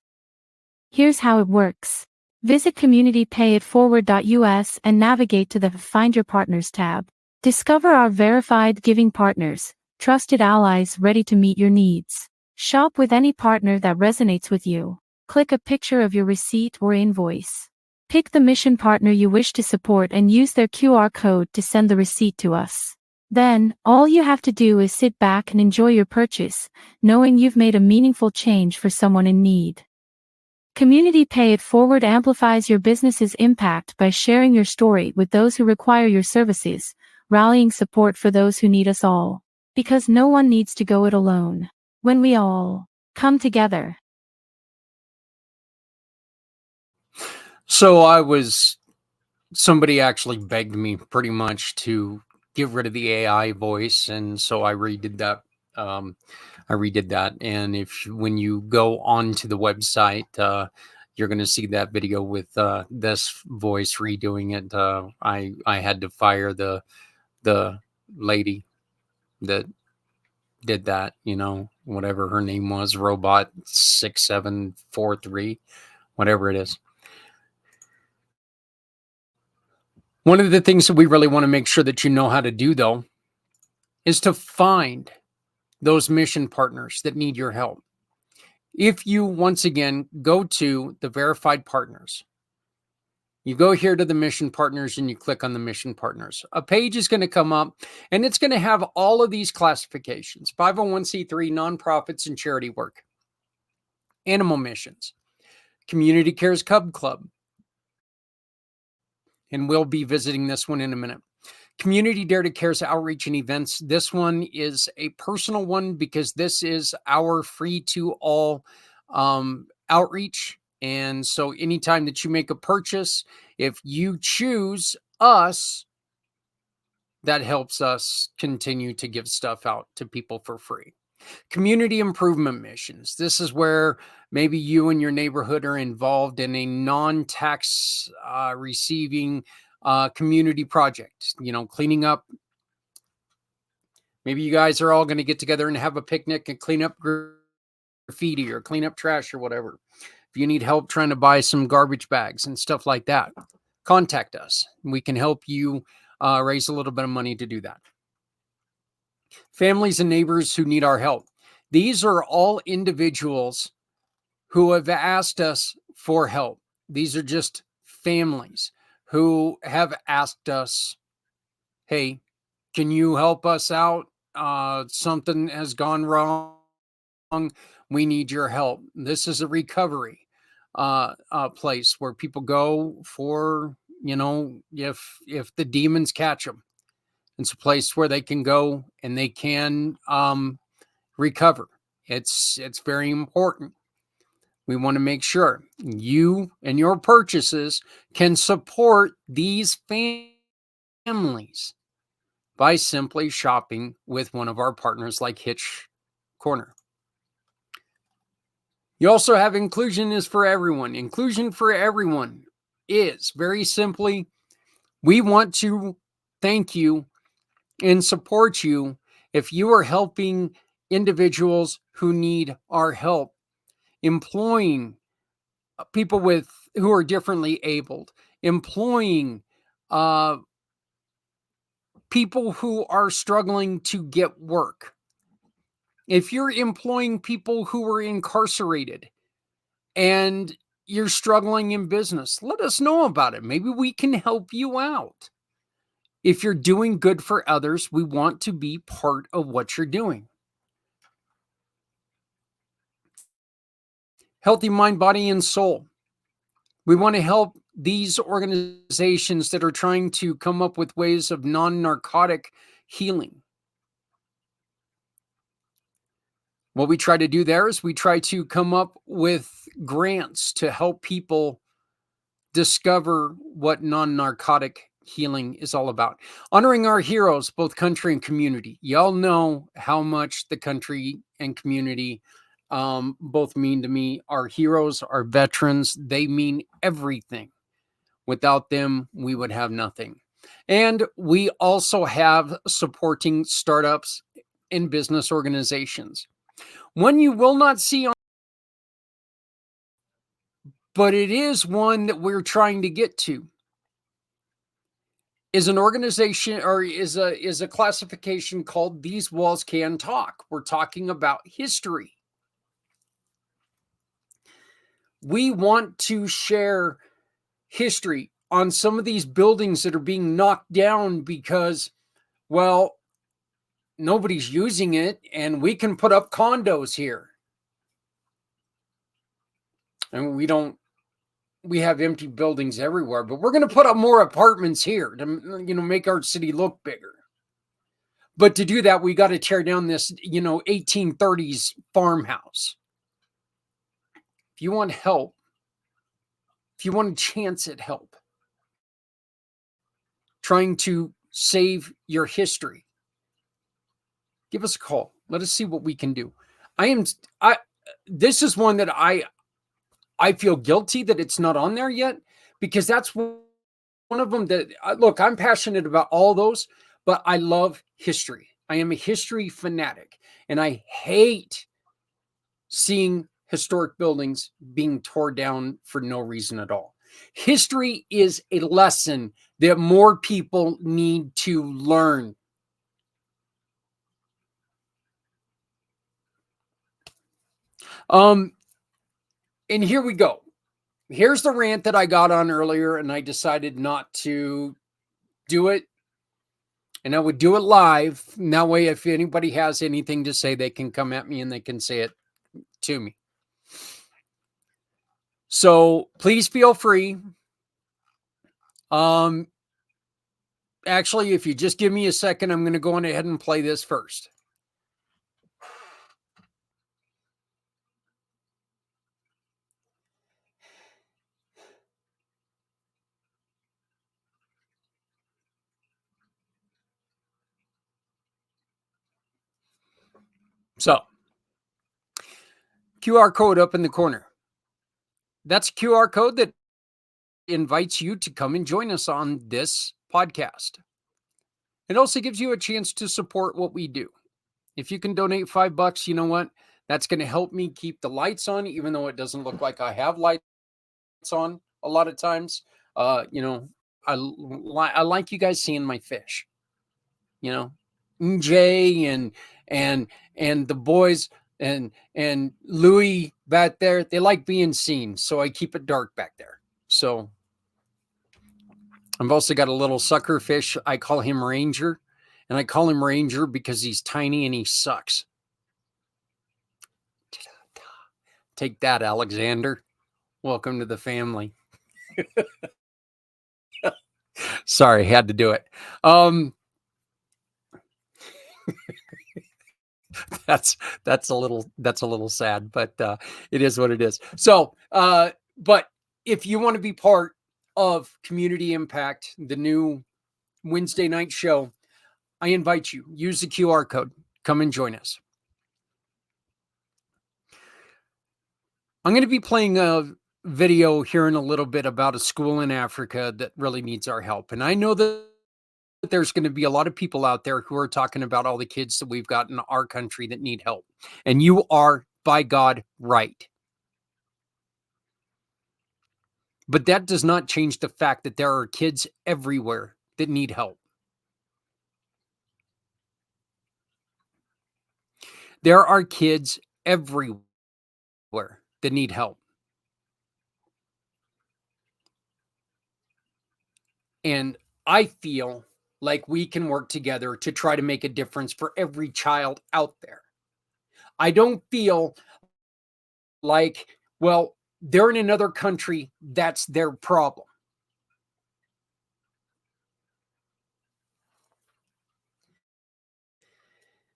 Here's how it works. Visit communitypayitforward.us and navigate to the Find Your Partners tab. Discover our verified giving partners, trusted allies ready to meet your needs. Shop with any partner that resonates with you. Click a picture of your receipt or invoice. Pick the mission partner you wish to support and use their QR code to send the receipt to us. Then, all you have to do is sit back and enjoy your purchase, knowing you've made a meaningful change for someone in need. Community Pay It Forward amplifies your business's impact by sharing your story with those who require your services, rallying support for those who need us all. Because no one needs to go it alone. When we all come together. So somebody actually begged me pretty much to get rid of the AI voice, and so I redid that. And when you go onto the website, you're going to see that video with this voice redoing it. I had to fire the lady that did that, whatever her name was, Robot 6743, whatever it is. One of the things that we really want to make sure that you know how to do, though, is to find those mission partners that need your help. If you, once again, go to the verified partners, you go here to the mission partners and you click on the mission partners. A page is going to come up and it's going to have all of these classifications: 501c3, nonprofits and charity work, animal missions, Community Cares Cub Club, and we'll be visiting this one in a minute. Community Dare to Care's outreach and events. This one is a personal one because this is our free to all outreach. And so anytime that you make a purchase, if you choose us, that helps us continue to give stuff out to people for free. Community improvement missions. This is where maybe you and your neighborhood are involved in a non-tax receiving community project, cleaning up. Maybe you guys are all going to get together and have a picnic and clean up graffiti or clean up trash or whatever. If you need help trying to buy some garbage bags and stuff like that, contact us. We can help you raise a little bit of money to do that. Families and neighbors who need our help. These are all individuals who have asked us for help. These are just families who have asked us, hey, can you help us out? Something has gone wrong. We need your help. This is a recovery place where people go for, if the demons catch them. It's a place where they can go and they can recover. It's very important. We want to make sure you and your purchases can support these families by simply shopping with one of our partners like Hitch Corner. You also have Inclusion is for Everyone. Inclusion for Everyone is very simply, we want to thank you and support you if you are helping individuals who need our help, employing people who are differently abled, employing people who are struggling to get work. If you're employing people who are incarcerated and you're struggling in business, let us know about it. Maybe we can help you out. If you're doing good for others, we want to be part of what you're doing. healthy mind, body, and soul. We want to help these organizations that are trying to come up with ways of non-narcotic healing. What we try to do there is we try to come up with grants to help people discover what non-narcotic healing is all about. Honoring our heroes, both country and community. Y'all know how much the country and community both mean to me. Our heroes, our veterans, they mean everything. Without them, we would have nothing. And we also have supporting startups and business organizations. One you will not see on, but it is one that we're trying to get to, is an organization, or is a classification called These Walls Can Talk. We're talking about history. We want to share history on some of these buildings that are being knocked down because, well, nobody's using it, and we can put up condos here. And we have empty buildings everywhere, but we're going to put up more apartments here to, make our city look bigger. But to do that, we got to tear down this, 1830s farmhouse. If you want help, if you want a chance at help, trying to save your history, give us a call. Let us see what we can do. This is one that I feel guilty that it's not on there yet, because that's one of them that, look, I'm passionate about all those, but I love history. I am a history fanatic, and I hate seeing historic buildings being torn down for no reason at all. History is a lesson that more people need to learn. And here we go. Here's the rant that I got on earlier, and I decided not to do it. And I would do it live. And that way, if anybody has anything to say, they can come at me and they can say it to me. So please feel free. Actually, if you just give me a second, I'm going to go on ahead and play this first. So, QR code up in the corner. That's a QR code that invites you to come and join us on this podcast. It also gives you a chance to support what we do. If you can donate $5, you know what? That's going to help me keep the lights on, even though it doesn't look like I have lights on a lot of times. I like you guys seeing my fish. Jay and the boys and Louis back there, they like being seen, so I keep it dark back there. So I've also got a little sucker fish. I call him Ranger, and I call him Ranger because he's tiny and he sucks. Take that, Alexander. Welcome to the family. Sorry, had to do it. That's a little sad, but it is what it is. So, but if you want to be part of Community Impact, the new Wednesday night show, I invite you. Use the QR code. Come and join us. I'm going to be playing a video here in a little bit about a school in Africa that really needs our help. And I know that there's going to be a lot of people out there who are talking about all the kids that we've got in our country that need help. And you are, by God, right. But that does not change the fact that there are kids everywhere that need help. There are kids everywhere that need help. And I feel like we can work together to try to make a difference for every child out there. I don't feel like Well, they're in another country. That's their problem.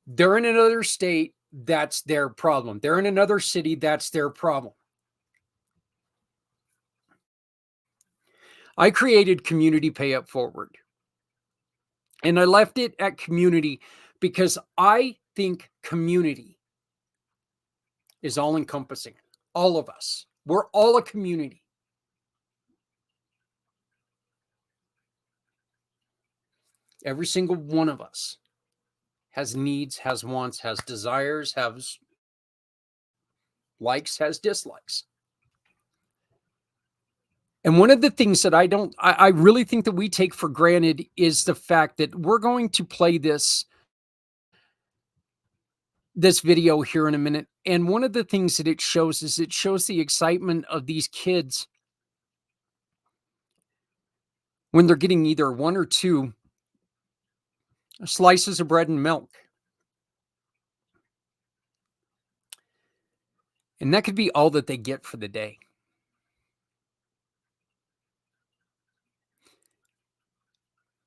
They're in another state. That's their problem. They're in another city. That's their problem. I created Community Pay Up Forward. And I left it at community because I think community is all encompassing. All of us. We're all a community. Every single one of us has needs, has wants, has desires, has likes, has dislikes. And one of the things that I really think that we take for granted is the fact that we're going to play this video here in a minute. And one of the things that it shows is it shows the excitement of these kids when they're getting either one or two slices of bread and milk. And that could be all that they get for the day.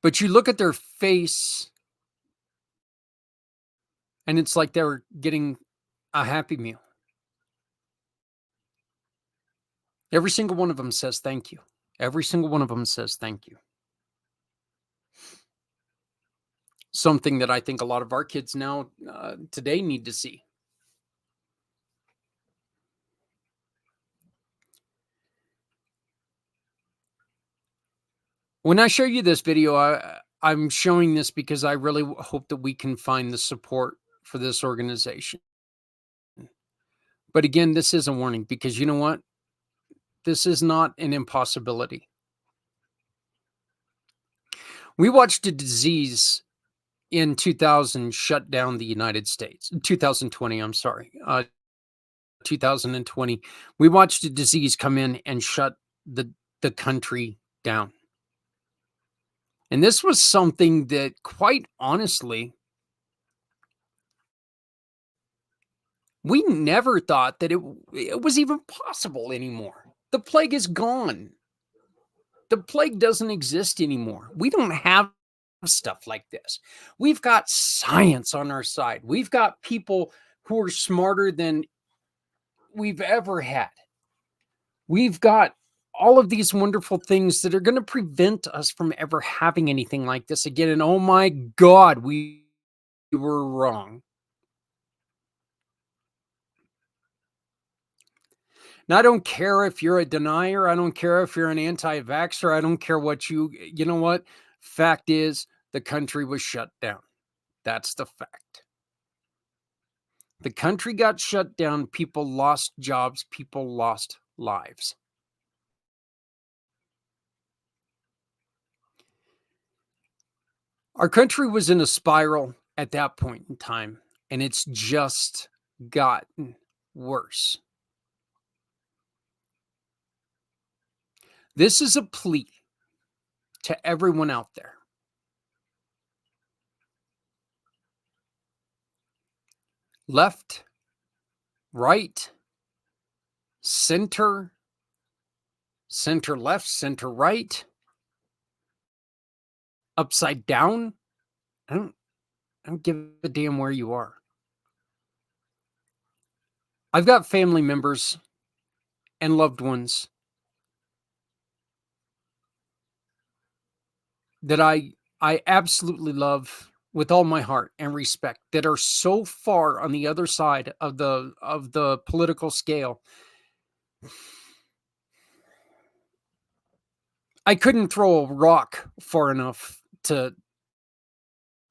But you look at their face and it's like they're getting a Happy Meal. Every single one of them says thank you. Every single one of them says thank you. Something that I think a lot of our kids now today need to see. When I show you this video, I'm showing this because I really hope that we can find the support for this organization. But again, this is a warning because you know what? This is not an impossibility. We watched a disease in 2000 shut down the United States. 2020, I'm sorry. 2020. We watched a disease come in and shut the country down. And this was something that, quite honestly, we never thought that it was even possible anymore. The plague is gone. The plague doesn't exist anymore. We don't have stuff like this. We've got science on our side. We've got people who are smarter than we've ever had. We've got all of these wonderful things that are going to prevent us from ever having anything like this again. And oh my God, we were wrong. Now, I don't care if you're a denier. I don't care if you're an anti-vaxxer. I don't care what you know what? Fact is, the country was shut down. That's the fact. The country got shut down. People lost jobs. People lost lives. Our country was in a spiral at that point in time, and it's just gotten worse. This is a plea to everyone out there. Left, right, center, center left, center right, upside down. I don't give a damn where you are. I've got family members and loved ones that I absolutely love with all my heart and respect that are so far on the other side of the political scale. I couldn't throw a rock far enough to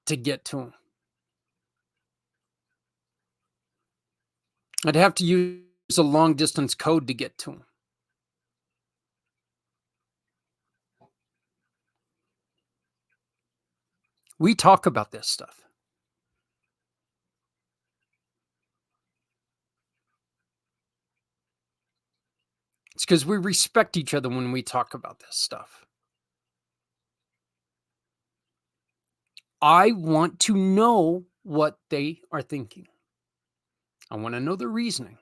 get to them. I'd have to use a long distance code to get to them. We talk about this stuff. It's because we respect each other when we talk about this stuff. I want to know what they are thinking. I want to know the reasoning.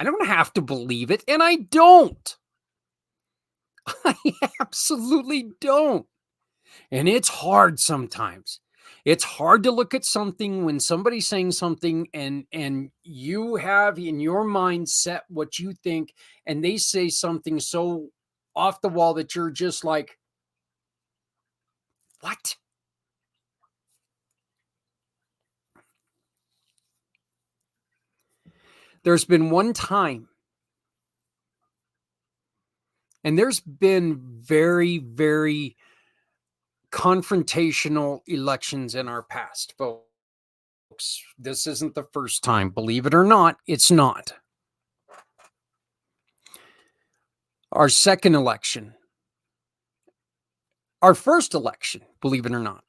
I don't have to believe it, and I don't. I absolutely don't. And it's hard sometimes. It's hard to look at something when somebody's saying something and you have in your mind set what you think, and they say something so off the wall that you're just like, what? There's been one time, and there's been very, very confrontational elections in our past, folks. This isn't the first time. Believe it or not, it's not. Our second election, our first election, believe it or not,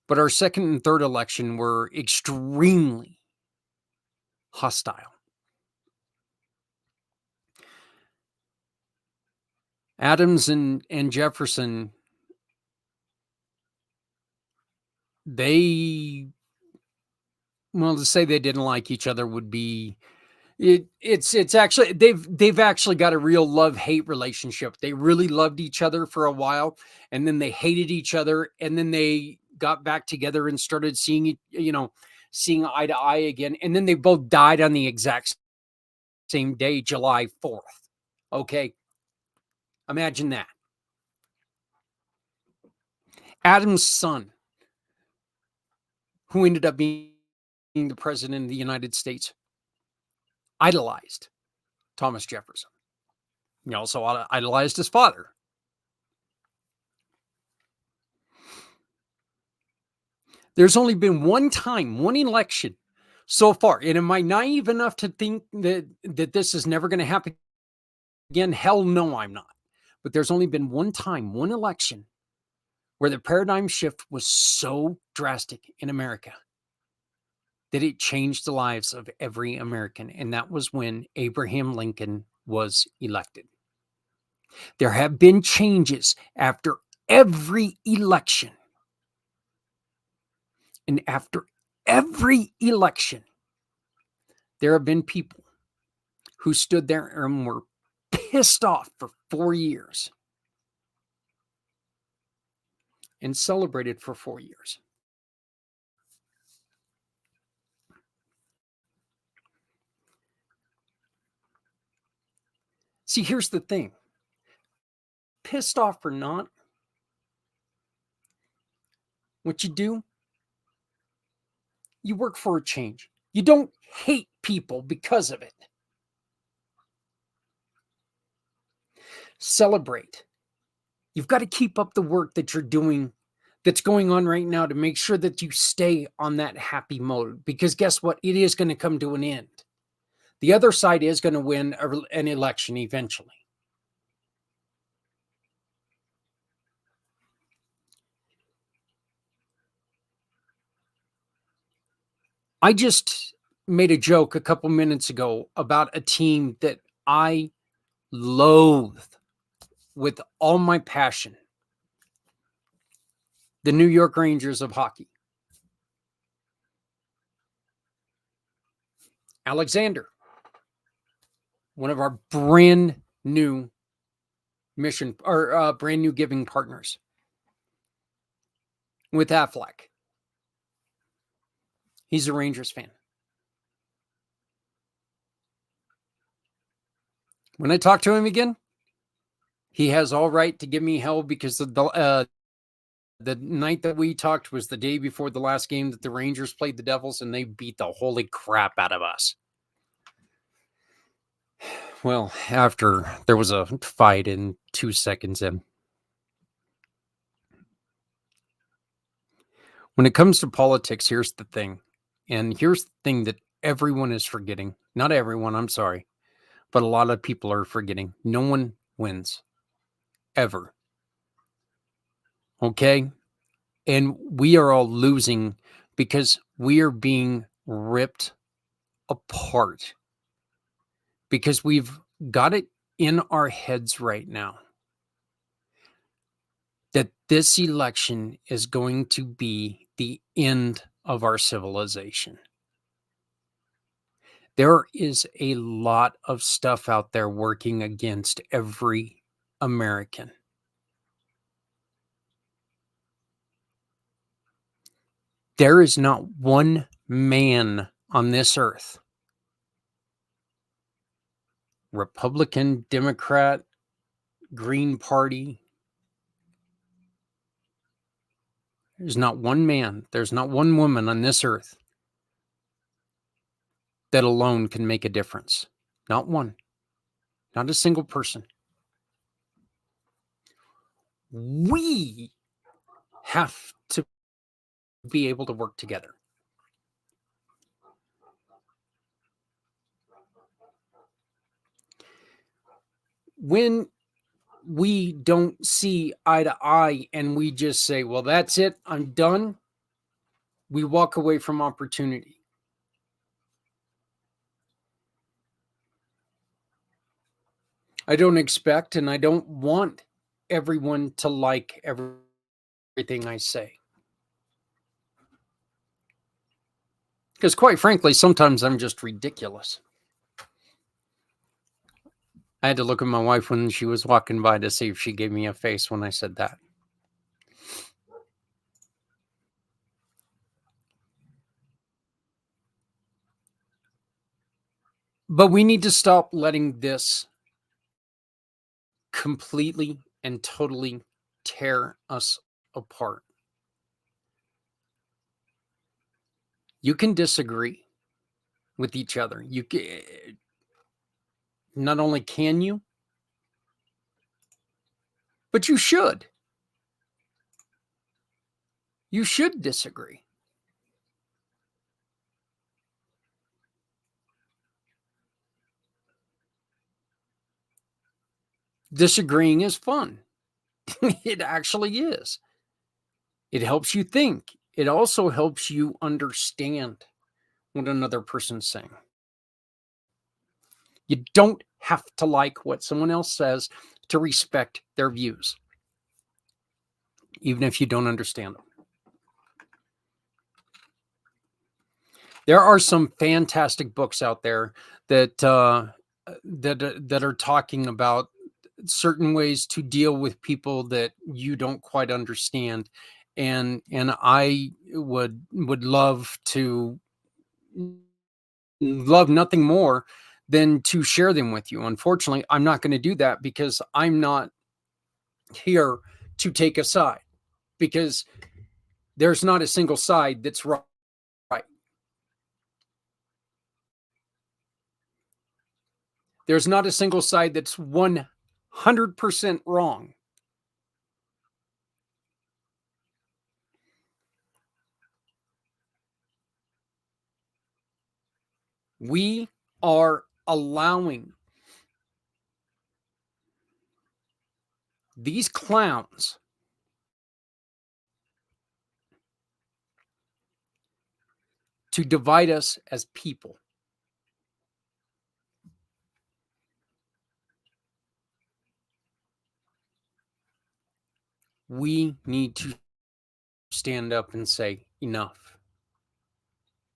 but our second and third election were extremely hostile. Adams and Jefferson, they, well, to say they didn't like each other would be, it's actually they've actually got a real love-hate relationship. They really loved each other for a while, and then they hated each other, and then they got back together and started seeing eye to eye again, and then they both died on the exact same day, July 4th. Okay, imagine that. Adam's son, who ended up being the president of the United States, idolized Thomas Jefferson. He also idolized his father. There's only been one time, one election so far. And am I naive enough to think that this is never going to happen again? Hell no, I'm not. But there's only been one time, one election, where the paradigm shift was so drastic in America that it changed the lives of every American. And that was when Abraham Lincoln was elected. There have been changes after every election. And after every election, there have been people who stood there and were pissed off for 4 years and celebrated for 4 years. See, here's the thing. Pissed off or not, what you do, you work for a change. You don't hate people because of it. Celebrate. You've got to keep up the work that you're doing, that's going on right now, to make sure that you stay on that happy mode. Because guess what? It is going to come to an end. The other side is going to win an election eventually. I just made a joke a couple minutes ago about a team that I loathe with all my passion. The New York Rangers of hockey. Alexander, one of our brand new mission or brand new giving partners with Affleck. He's a Rangers fan. When I talk to him again, he has all right to give me hell because the night that we talked was the day before the last game that the Rangers played the Devils, and they beat the holy crap out of us. Well, after there was a fight in 2 seconds in. When it comes to politics, here's the thing. And here's the thing that everyone is forgetting. Not everyone, I'm sorry. But a lot of people are forgetting. No one wins. Ever. Okay? And we are all losing because we are being ripped apart. Because we've got it in our heads right now that this election is going to be the end of our civilization. There is a lot of stuff out there working against every American. There is not one man on this earth, Republican, Democrat, Green Party. There's not one man, there's not one woman on this earth that alone can make a difference. Not one. Not a single person. We have to be able to work together. When we don't see eye to eye and we just say, well, that's it, I'm done, we walk away from opportunity. I don't expect and I don't want everyone to like everything I say. Because quite frankly, sometimes I'm just ridiculous. I had to look at my wife when she was walking by to see if she gave me a face when I said that. But we need to stop letting this completely and totally tear us apart. You can disagree with each other. You can, not only can you, but you should. You should disagree. Disagreeing is fun. It actually is. It helps you think. It also helps you understand what another person's saying. You don't have to like what someone else says to respect their views, even if you don't understand them. There are some fantastic books out there that that are talking about certain ways to deal with people that you don't quite understand, and I would love nothing more than to share them with you. Unfortunately, I'm not going to do that because I'm not here to take a side, because there's not a single side that's right. There's not a single side that's 100% wrong. We are allowing these clowns to divide us as people. We need to stand up and say, enough.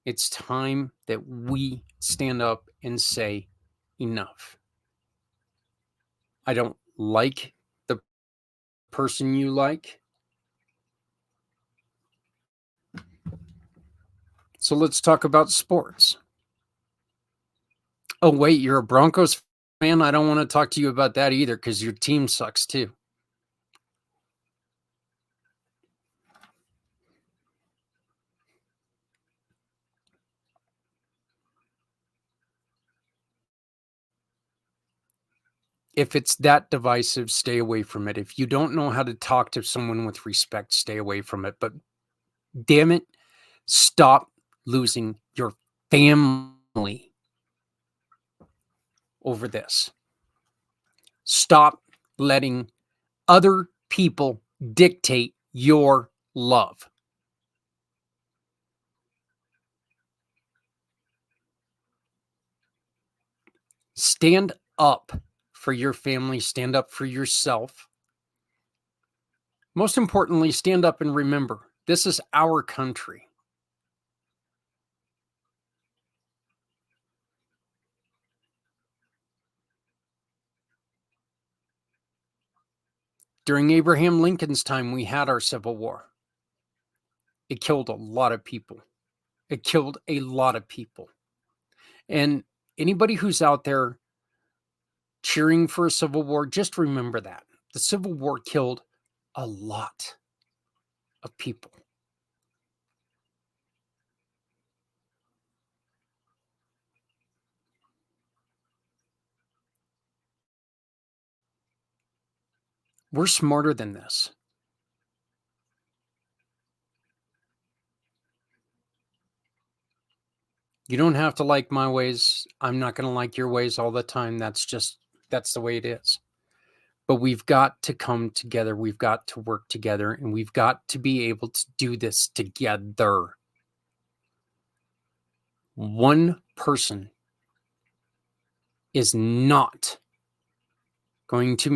It's time that we stand up and say, enough. I don't like the person you like. So let's talk about sports. Oh, wait, you're a Broncos fan? I don't want to talk to you about that either, because your team sucks too. If it's that divisive, stay away from it. If you don't know how to talk to someone with respect, stay away from it. But damn it, stop losing your family over this. Stop letting other people dictate your love. Stand up for your family. Stand up for yourself. Most importantly, stand up and remember, this is our country. During Abraham Lincoln's time, we had our Civil War. It killed a lot of people. It killed a lot of people. And anybody who's out there cheering for a Civil War, just remember that. The Civil War killed a lot of people. We're smarter than this. You don't have to like my ways. I'm not going to like your ways all the time. That's the way it is. But we've got to come together. We've got to work together, and we've got to be able to do this together. One person is not going to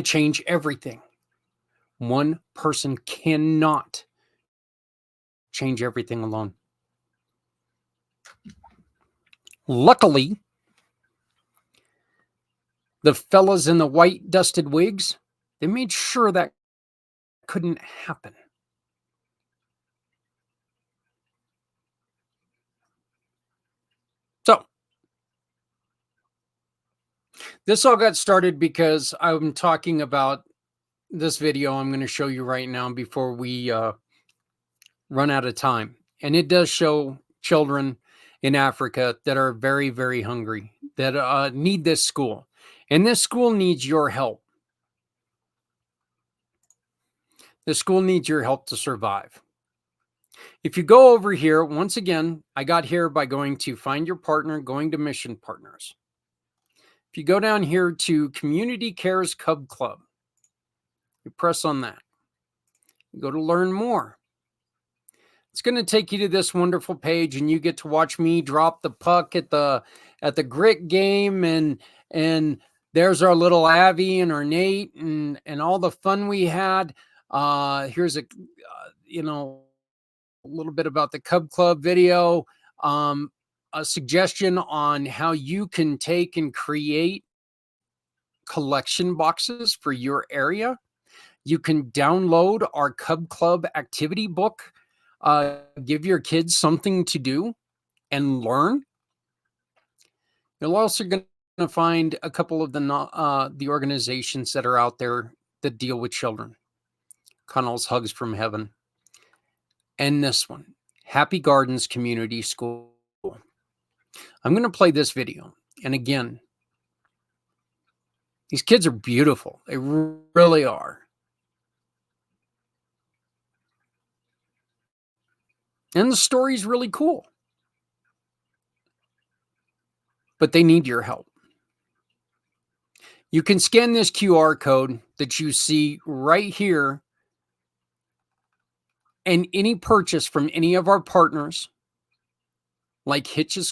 change everything. One person cannot change everything alone. Luckily, the fellas in the white dusted wigs, they made sure that couldn't happen. So, this all got started because I'm talking about this video I'm going to show you right now before we run out of time. And it does show children in Africa that are very, very hungry, that need this school. And this school needs your help. The school needs your help to survive. If you go over here, once again, I got here by going to Find Your Partner, going to Mission Partners. If you go down here to Community Cares Cub Club, you press on that. You go to Learn More. It's going to take you to this wonderful page, and you get to watch me drop the puck at the grit game, and there's our little Abby and our Nate and all the fun we had. Here's a little bit about the Cub Club video, a suggestion on how you can take and create collection boxes for your area. You can download our Cub Club activity book. Give your kids something to do and learn. You're also going to find a couple of the organizations that are out there that deal with children. Connell's Hugs from Heaven. And this one, Happy Gardens Community School. I'm going to play this video. And again, these kids are beautiful. They really are. And the story's really cool. But they need your help. You can scan this QR code that you see right here, and any purchase from any of our partners, like Hitch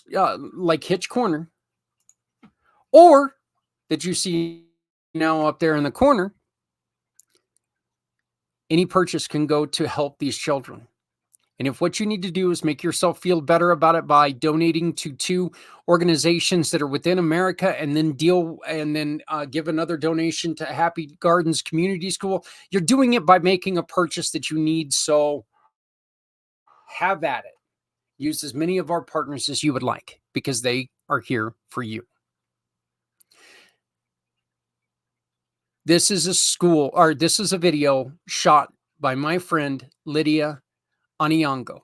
Corner, or that you see now up there in the corner, any purchase can go to help these children. And if what you need to do is make yourself feel better about it by donating to 2 organizations that are within America, and then give another donation to Happy Gardens Community School, you're doing it by making a purchase that you need. So have at it. Use as many of our partners as you would like, because they are here for you. This is a video shot by my friend Lydia Aniango.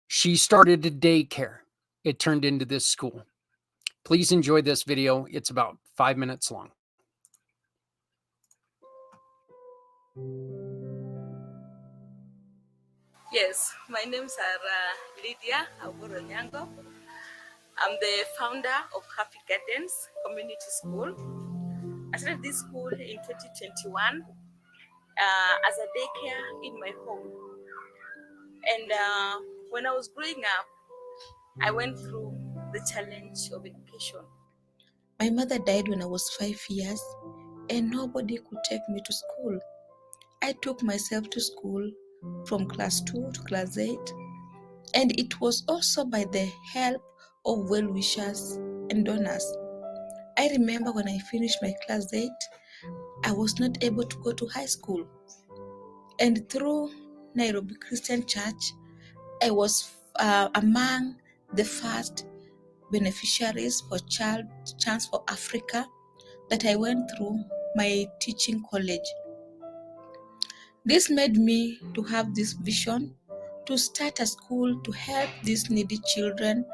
She started a daycare. It turned into this school. Please enjoy this video. It's about 5 minutes long. Yes, my name's Lydia Aburonyango. I'm the founder of Happy Gardens Community School. I started this school in 2021 as a daycare in my home. And when I was growing up, I went through the challenge of education. My mother died when I was 5 years, and nobody could take me to school. I took myself to school from class 2 to class 8, and it was also by the help of well-wishers and donors. I remember when I finished my class 8, I was not able to go to high school. And through Nairobi Christian Church, I was among the first beneficiaries for Child Chance for Africa that I went through my teaching college. This made me to have this vision to start a school to help these needy children,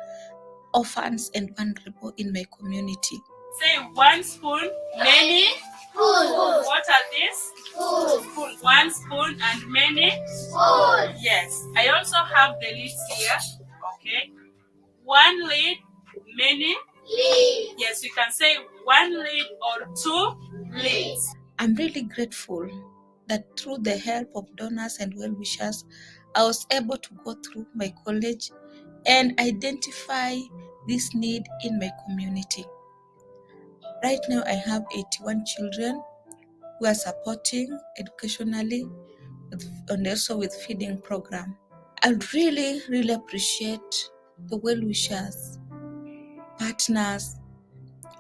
orphans, and vulnerable in my community. Say one spoon, many spoons. What are these? Spoons. One spoon and many spoons. Yes. I also have the lids here. Okay. One lid, many lids. Yes, you can say one lid or two lids. I'm really grateful that through the help of donors and well-wishers, I was able to go through my college and identify this need in my community. Right now, I have 81 children who are supporting educationally and also with feeding program. I really, really appreciate the well-wishers, partners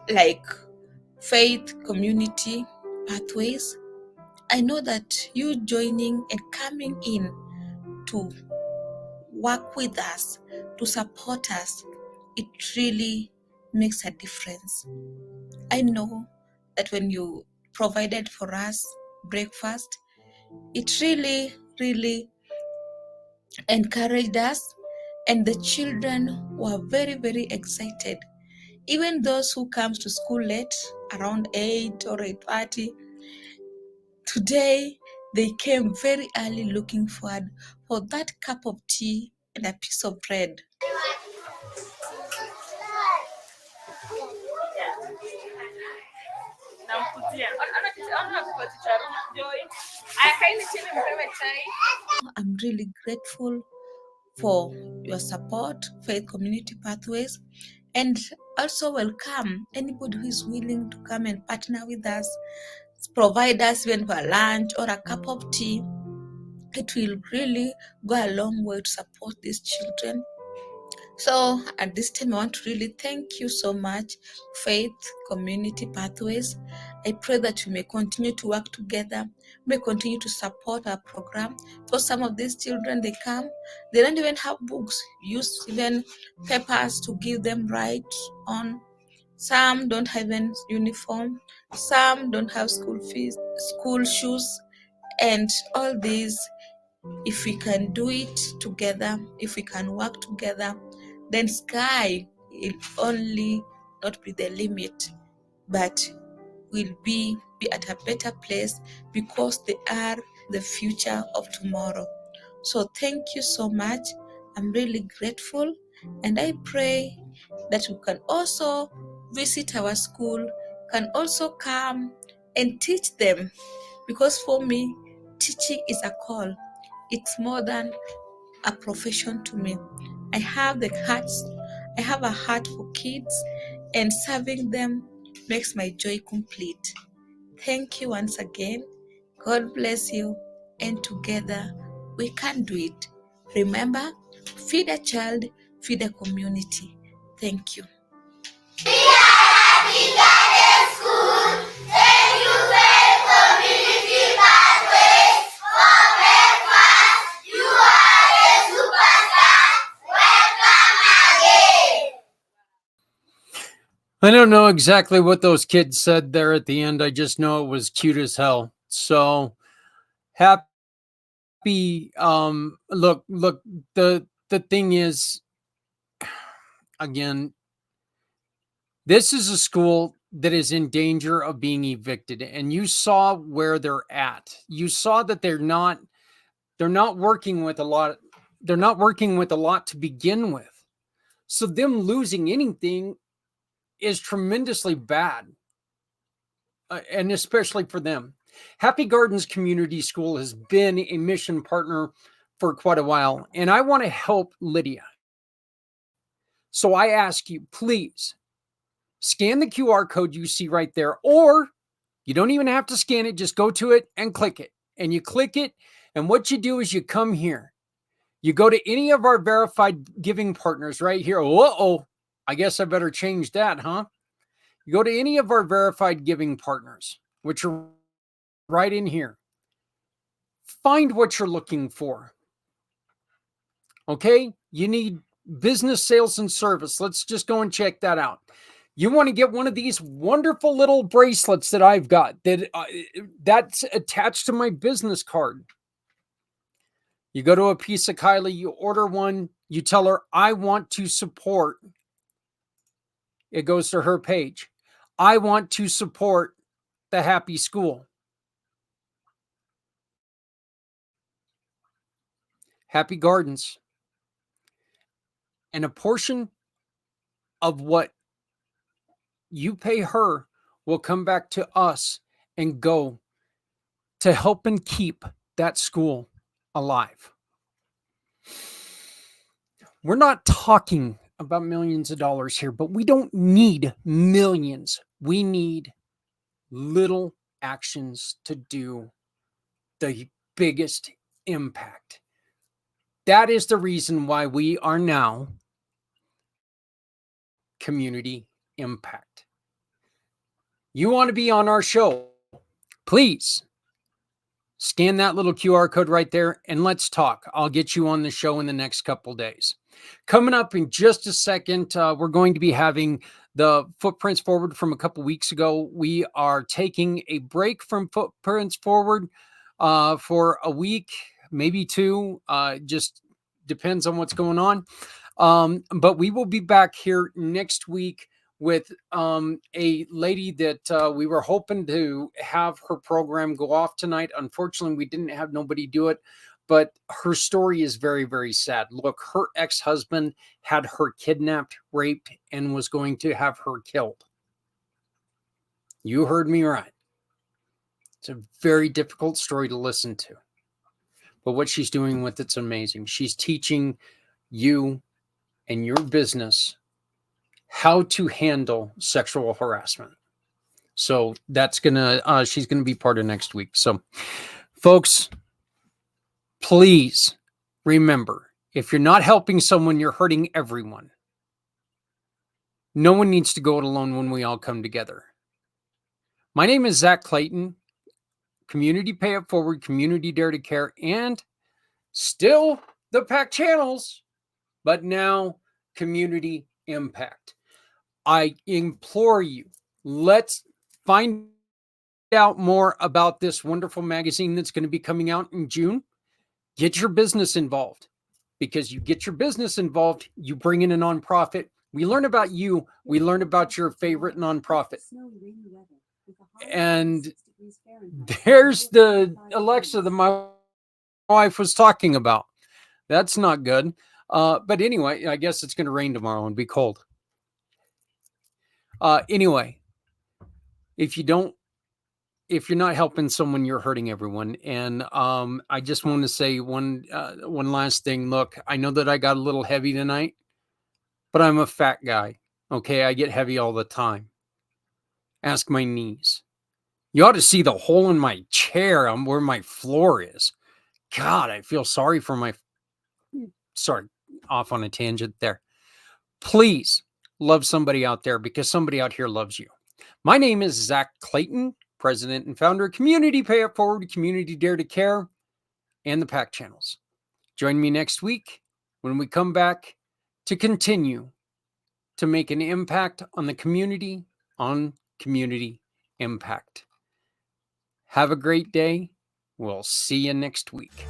like Faith Community Pathways. I know that you joining and coming in to work with us, to support us, it really makes a difference. I know that when you provided for us breakfast, it really, really encouraged us, and the children were very, very excited. Even those who comes to school late, around 8 or 8:30, today they came very early looking forward for that cup of tea and a piece of bread. I'm really grateful for your support, Faith Community Pathways, and also welcome anybody who is willing to come and partner with us, provide us even for lunch or a cup of tea. It will really go a long way to support these children. So at this time, I want to really thank you so much, Faith Community Pathways. I pray that we may continue to work together, may continue to support our program. For some of these children, they come, they don't even have books, use even papers to give them right on. Some don't have even uniform, some don't have school fees, school shoes, and all these. If we can do it together, if we can work together, then sky will only not be the limit, but will be at a better place because they are the future of tomorrow. So thank you so much. I'm really grateful, and I pray that you can also visit our school, can also come and teach them, because for me, teaching is a call. It's more than a profession to me. I have a heart for kids, and serving them makes my joy complete. Thank you once again. God bless you, and together we can do it. Remember, feed a child, feed a community. Thank you. I don't know exactly what those kids said there at the end. I just know it was cute as hell. So happy. Look, the thing is, again, this is a school that is in danger of being evicted, and you saw where they're at. You saw that they're not working with a lot. They're not working with a lot to begin with. So them losing anything is tremendously bad, and especially for them. Happy Gardens Community School has been a mission partner for quite a while, and I want to help Lydia. So I ask you, please scan the QR code you see right there, or you don't even have to scan it. Just go to it and click it. And you click it, and what you do is you come here. You go to any of our verified giving partners right here. Uh-oh. I guess I better change that, huh? You go to any of our verified giving partners, which are right in here. Find what you're looking for. Okay? You need business, sales, and service. Let's just go and check that out. You want to get one of these wonderful little bracelets that I've got that's attached to my business card. You go to a piece of Kylie, you order one, you tell her, I want to support. It goes to her page. I want to support the Happy School. Happy Gardens. And a portion of what you pay her will come back to us and go to help and keep that school alive. We're not talking about millions of dollars here, but we don't need millions. We need little actions to do the biggest impact. That is the reason why we are now Community Impact. You want to be on our show, please scan that little QR code right there and let's talk. I'll get you on the show in the next couple days. Coming up in just a second, we're going to be having the Footprints Forward from a couple weeks ago. We are taking a break from Footprints Forward for a week, maybe two, just depends on what's going on. But we will be back here next week with a lady that we were hoping to have her program go off tonight. Unfortunately, we didn't have nobody do it, but her story is very, very sad. Look, her ex-husband had her kidnapped, raped, and was going to have her killed. You heard me right. It's a very difficult story to listen to. But what she's doing with it's amazing. She's teaching you and your business how to handle sexual harassment. So that's she's gonna be part of next week. So folks, please remember, if you're not helping someone, you're hurting everyone. No one needs to go it alone when we all come together. My name is Zach Clayton, Community Pay It Forward, Community Dare to Care, and still the PAC channels, but now Community Impact. I implore you, let's find out more about this wonderful magazine that's going to be coming out in June. Get your business involved, because you get your business involved, you bring in a nonprofit. We learn about you. We learn about your favorite nonprofit. And there's the Alexa that my wife was talking about. That's not good. But anyway, I guess it's going to rain tomorrow and be cold. Anyway, if you're not helping someone, you're hurting everyone. And I just want to say one last thing. Look, I know that I got a little heavy tonight, but I'm a fat guy. Okay, I get heavy all the time. Ask my knees. You ought to see the hole in my chair where my floor is. God, I feel sorry for sorry, off on a tangent there. Please love somebody out there, because somebody out here loves you. My name is Zach Clayton, president and founder of Community Pay It Forward, Community Dare to Care, and the PAC channels. Join me next week when we come back to continue to make an impact on the community, on Community Impact. Have a great day. We'll see you next week.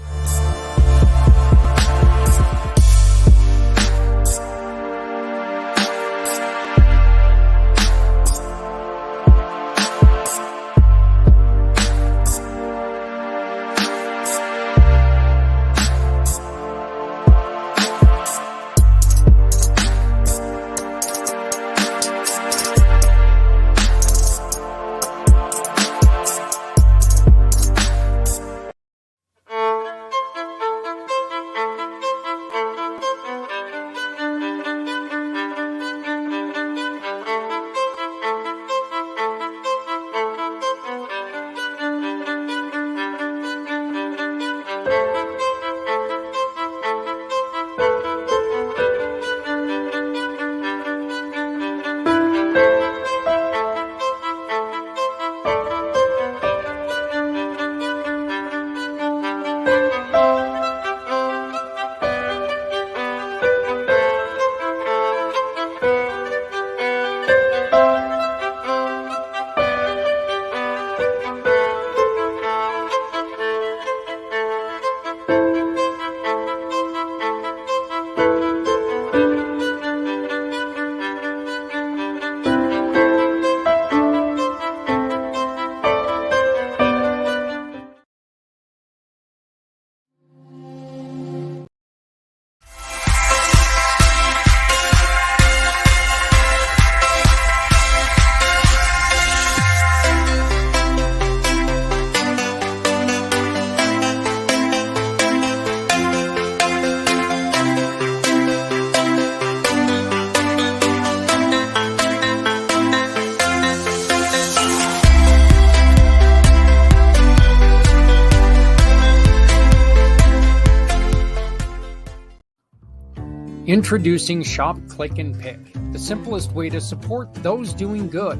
Introducing Shop, Click, and Pick, the simplest way to support those doing good.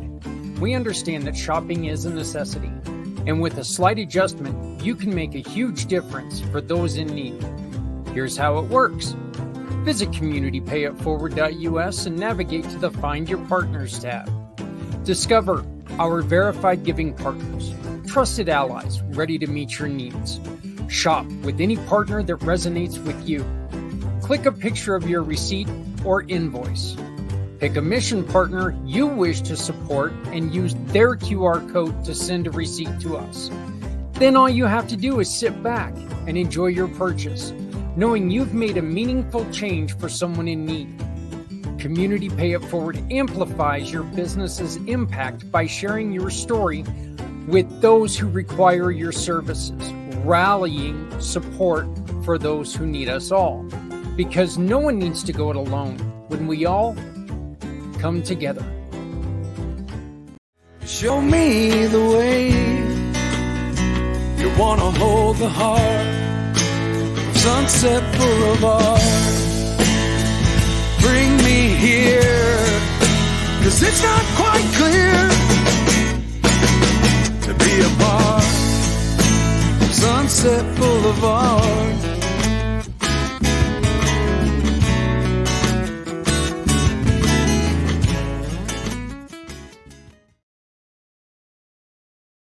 We understand that shopping is a necessity, and with a slight adjustment, you can make a huge difference for those in need. Here's how it works. Visit communitypayitforward.us and navigate to the Find Your Partners tab. Discover our verified giving partners, trusted allies ready to meet your needs. Shop with any partner that resonates with you. Click a picture of your receipt or invoice. Pick a mission partner you wish to support and use their QR code to send a receipt to us. Then all you have to do is sit back and enjoy your purchase, knowing you've made a meaningful change for someone in need. Community Pay It Forward amplifies your business's impact by sharing your story with those who require your services, rallying support for those who need us all. Because no one needs to go it alone when we all come together. Show me the way. You wanna hold the heart of Sunset Boulevard. Bring me here, 'cause it's not quite clear to be a part of Sunset Boulevard.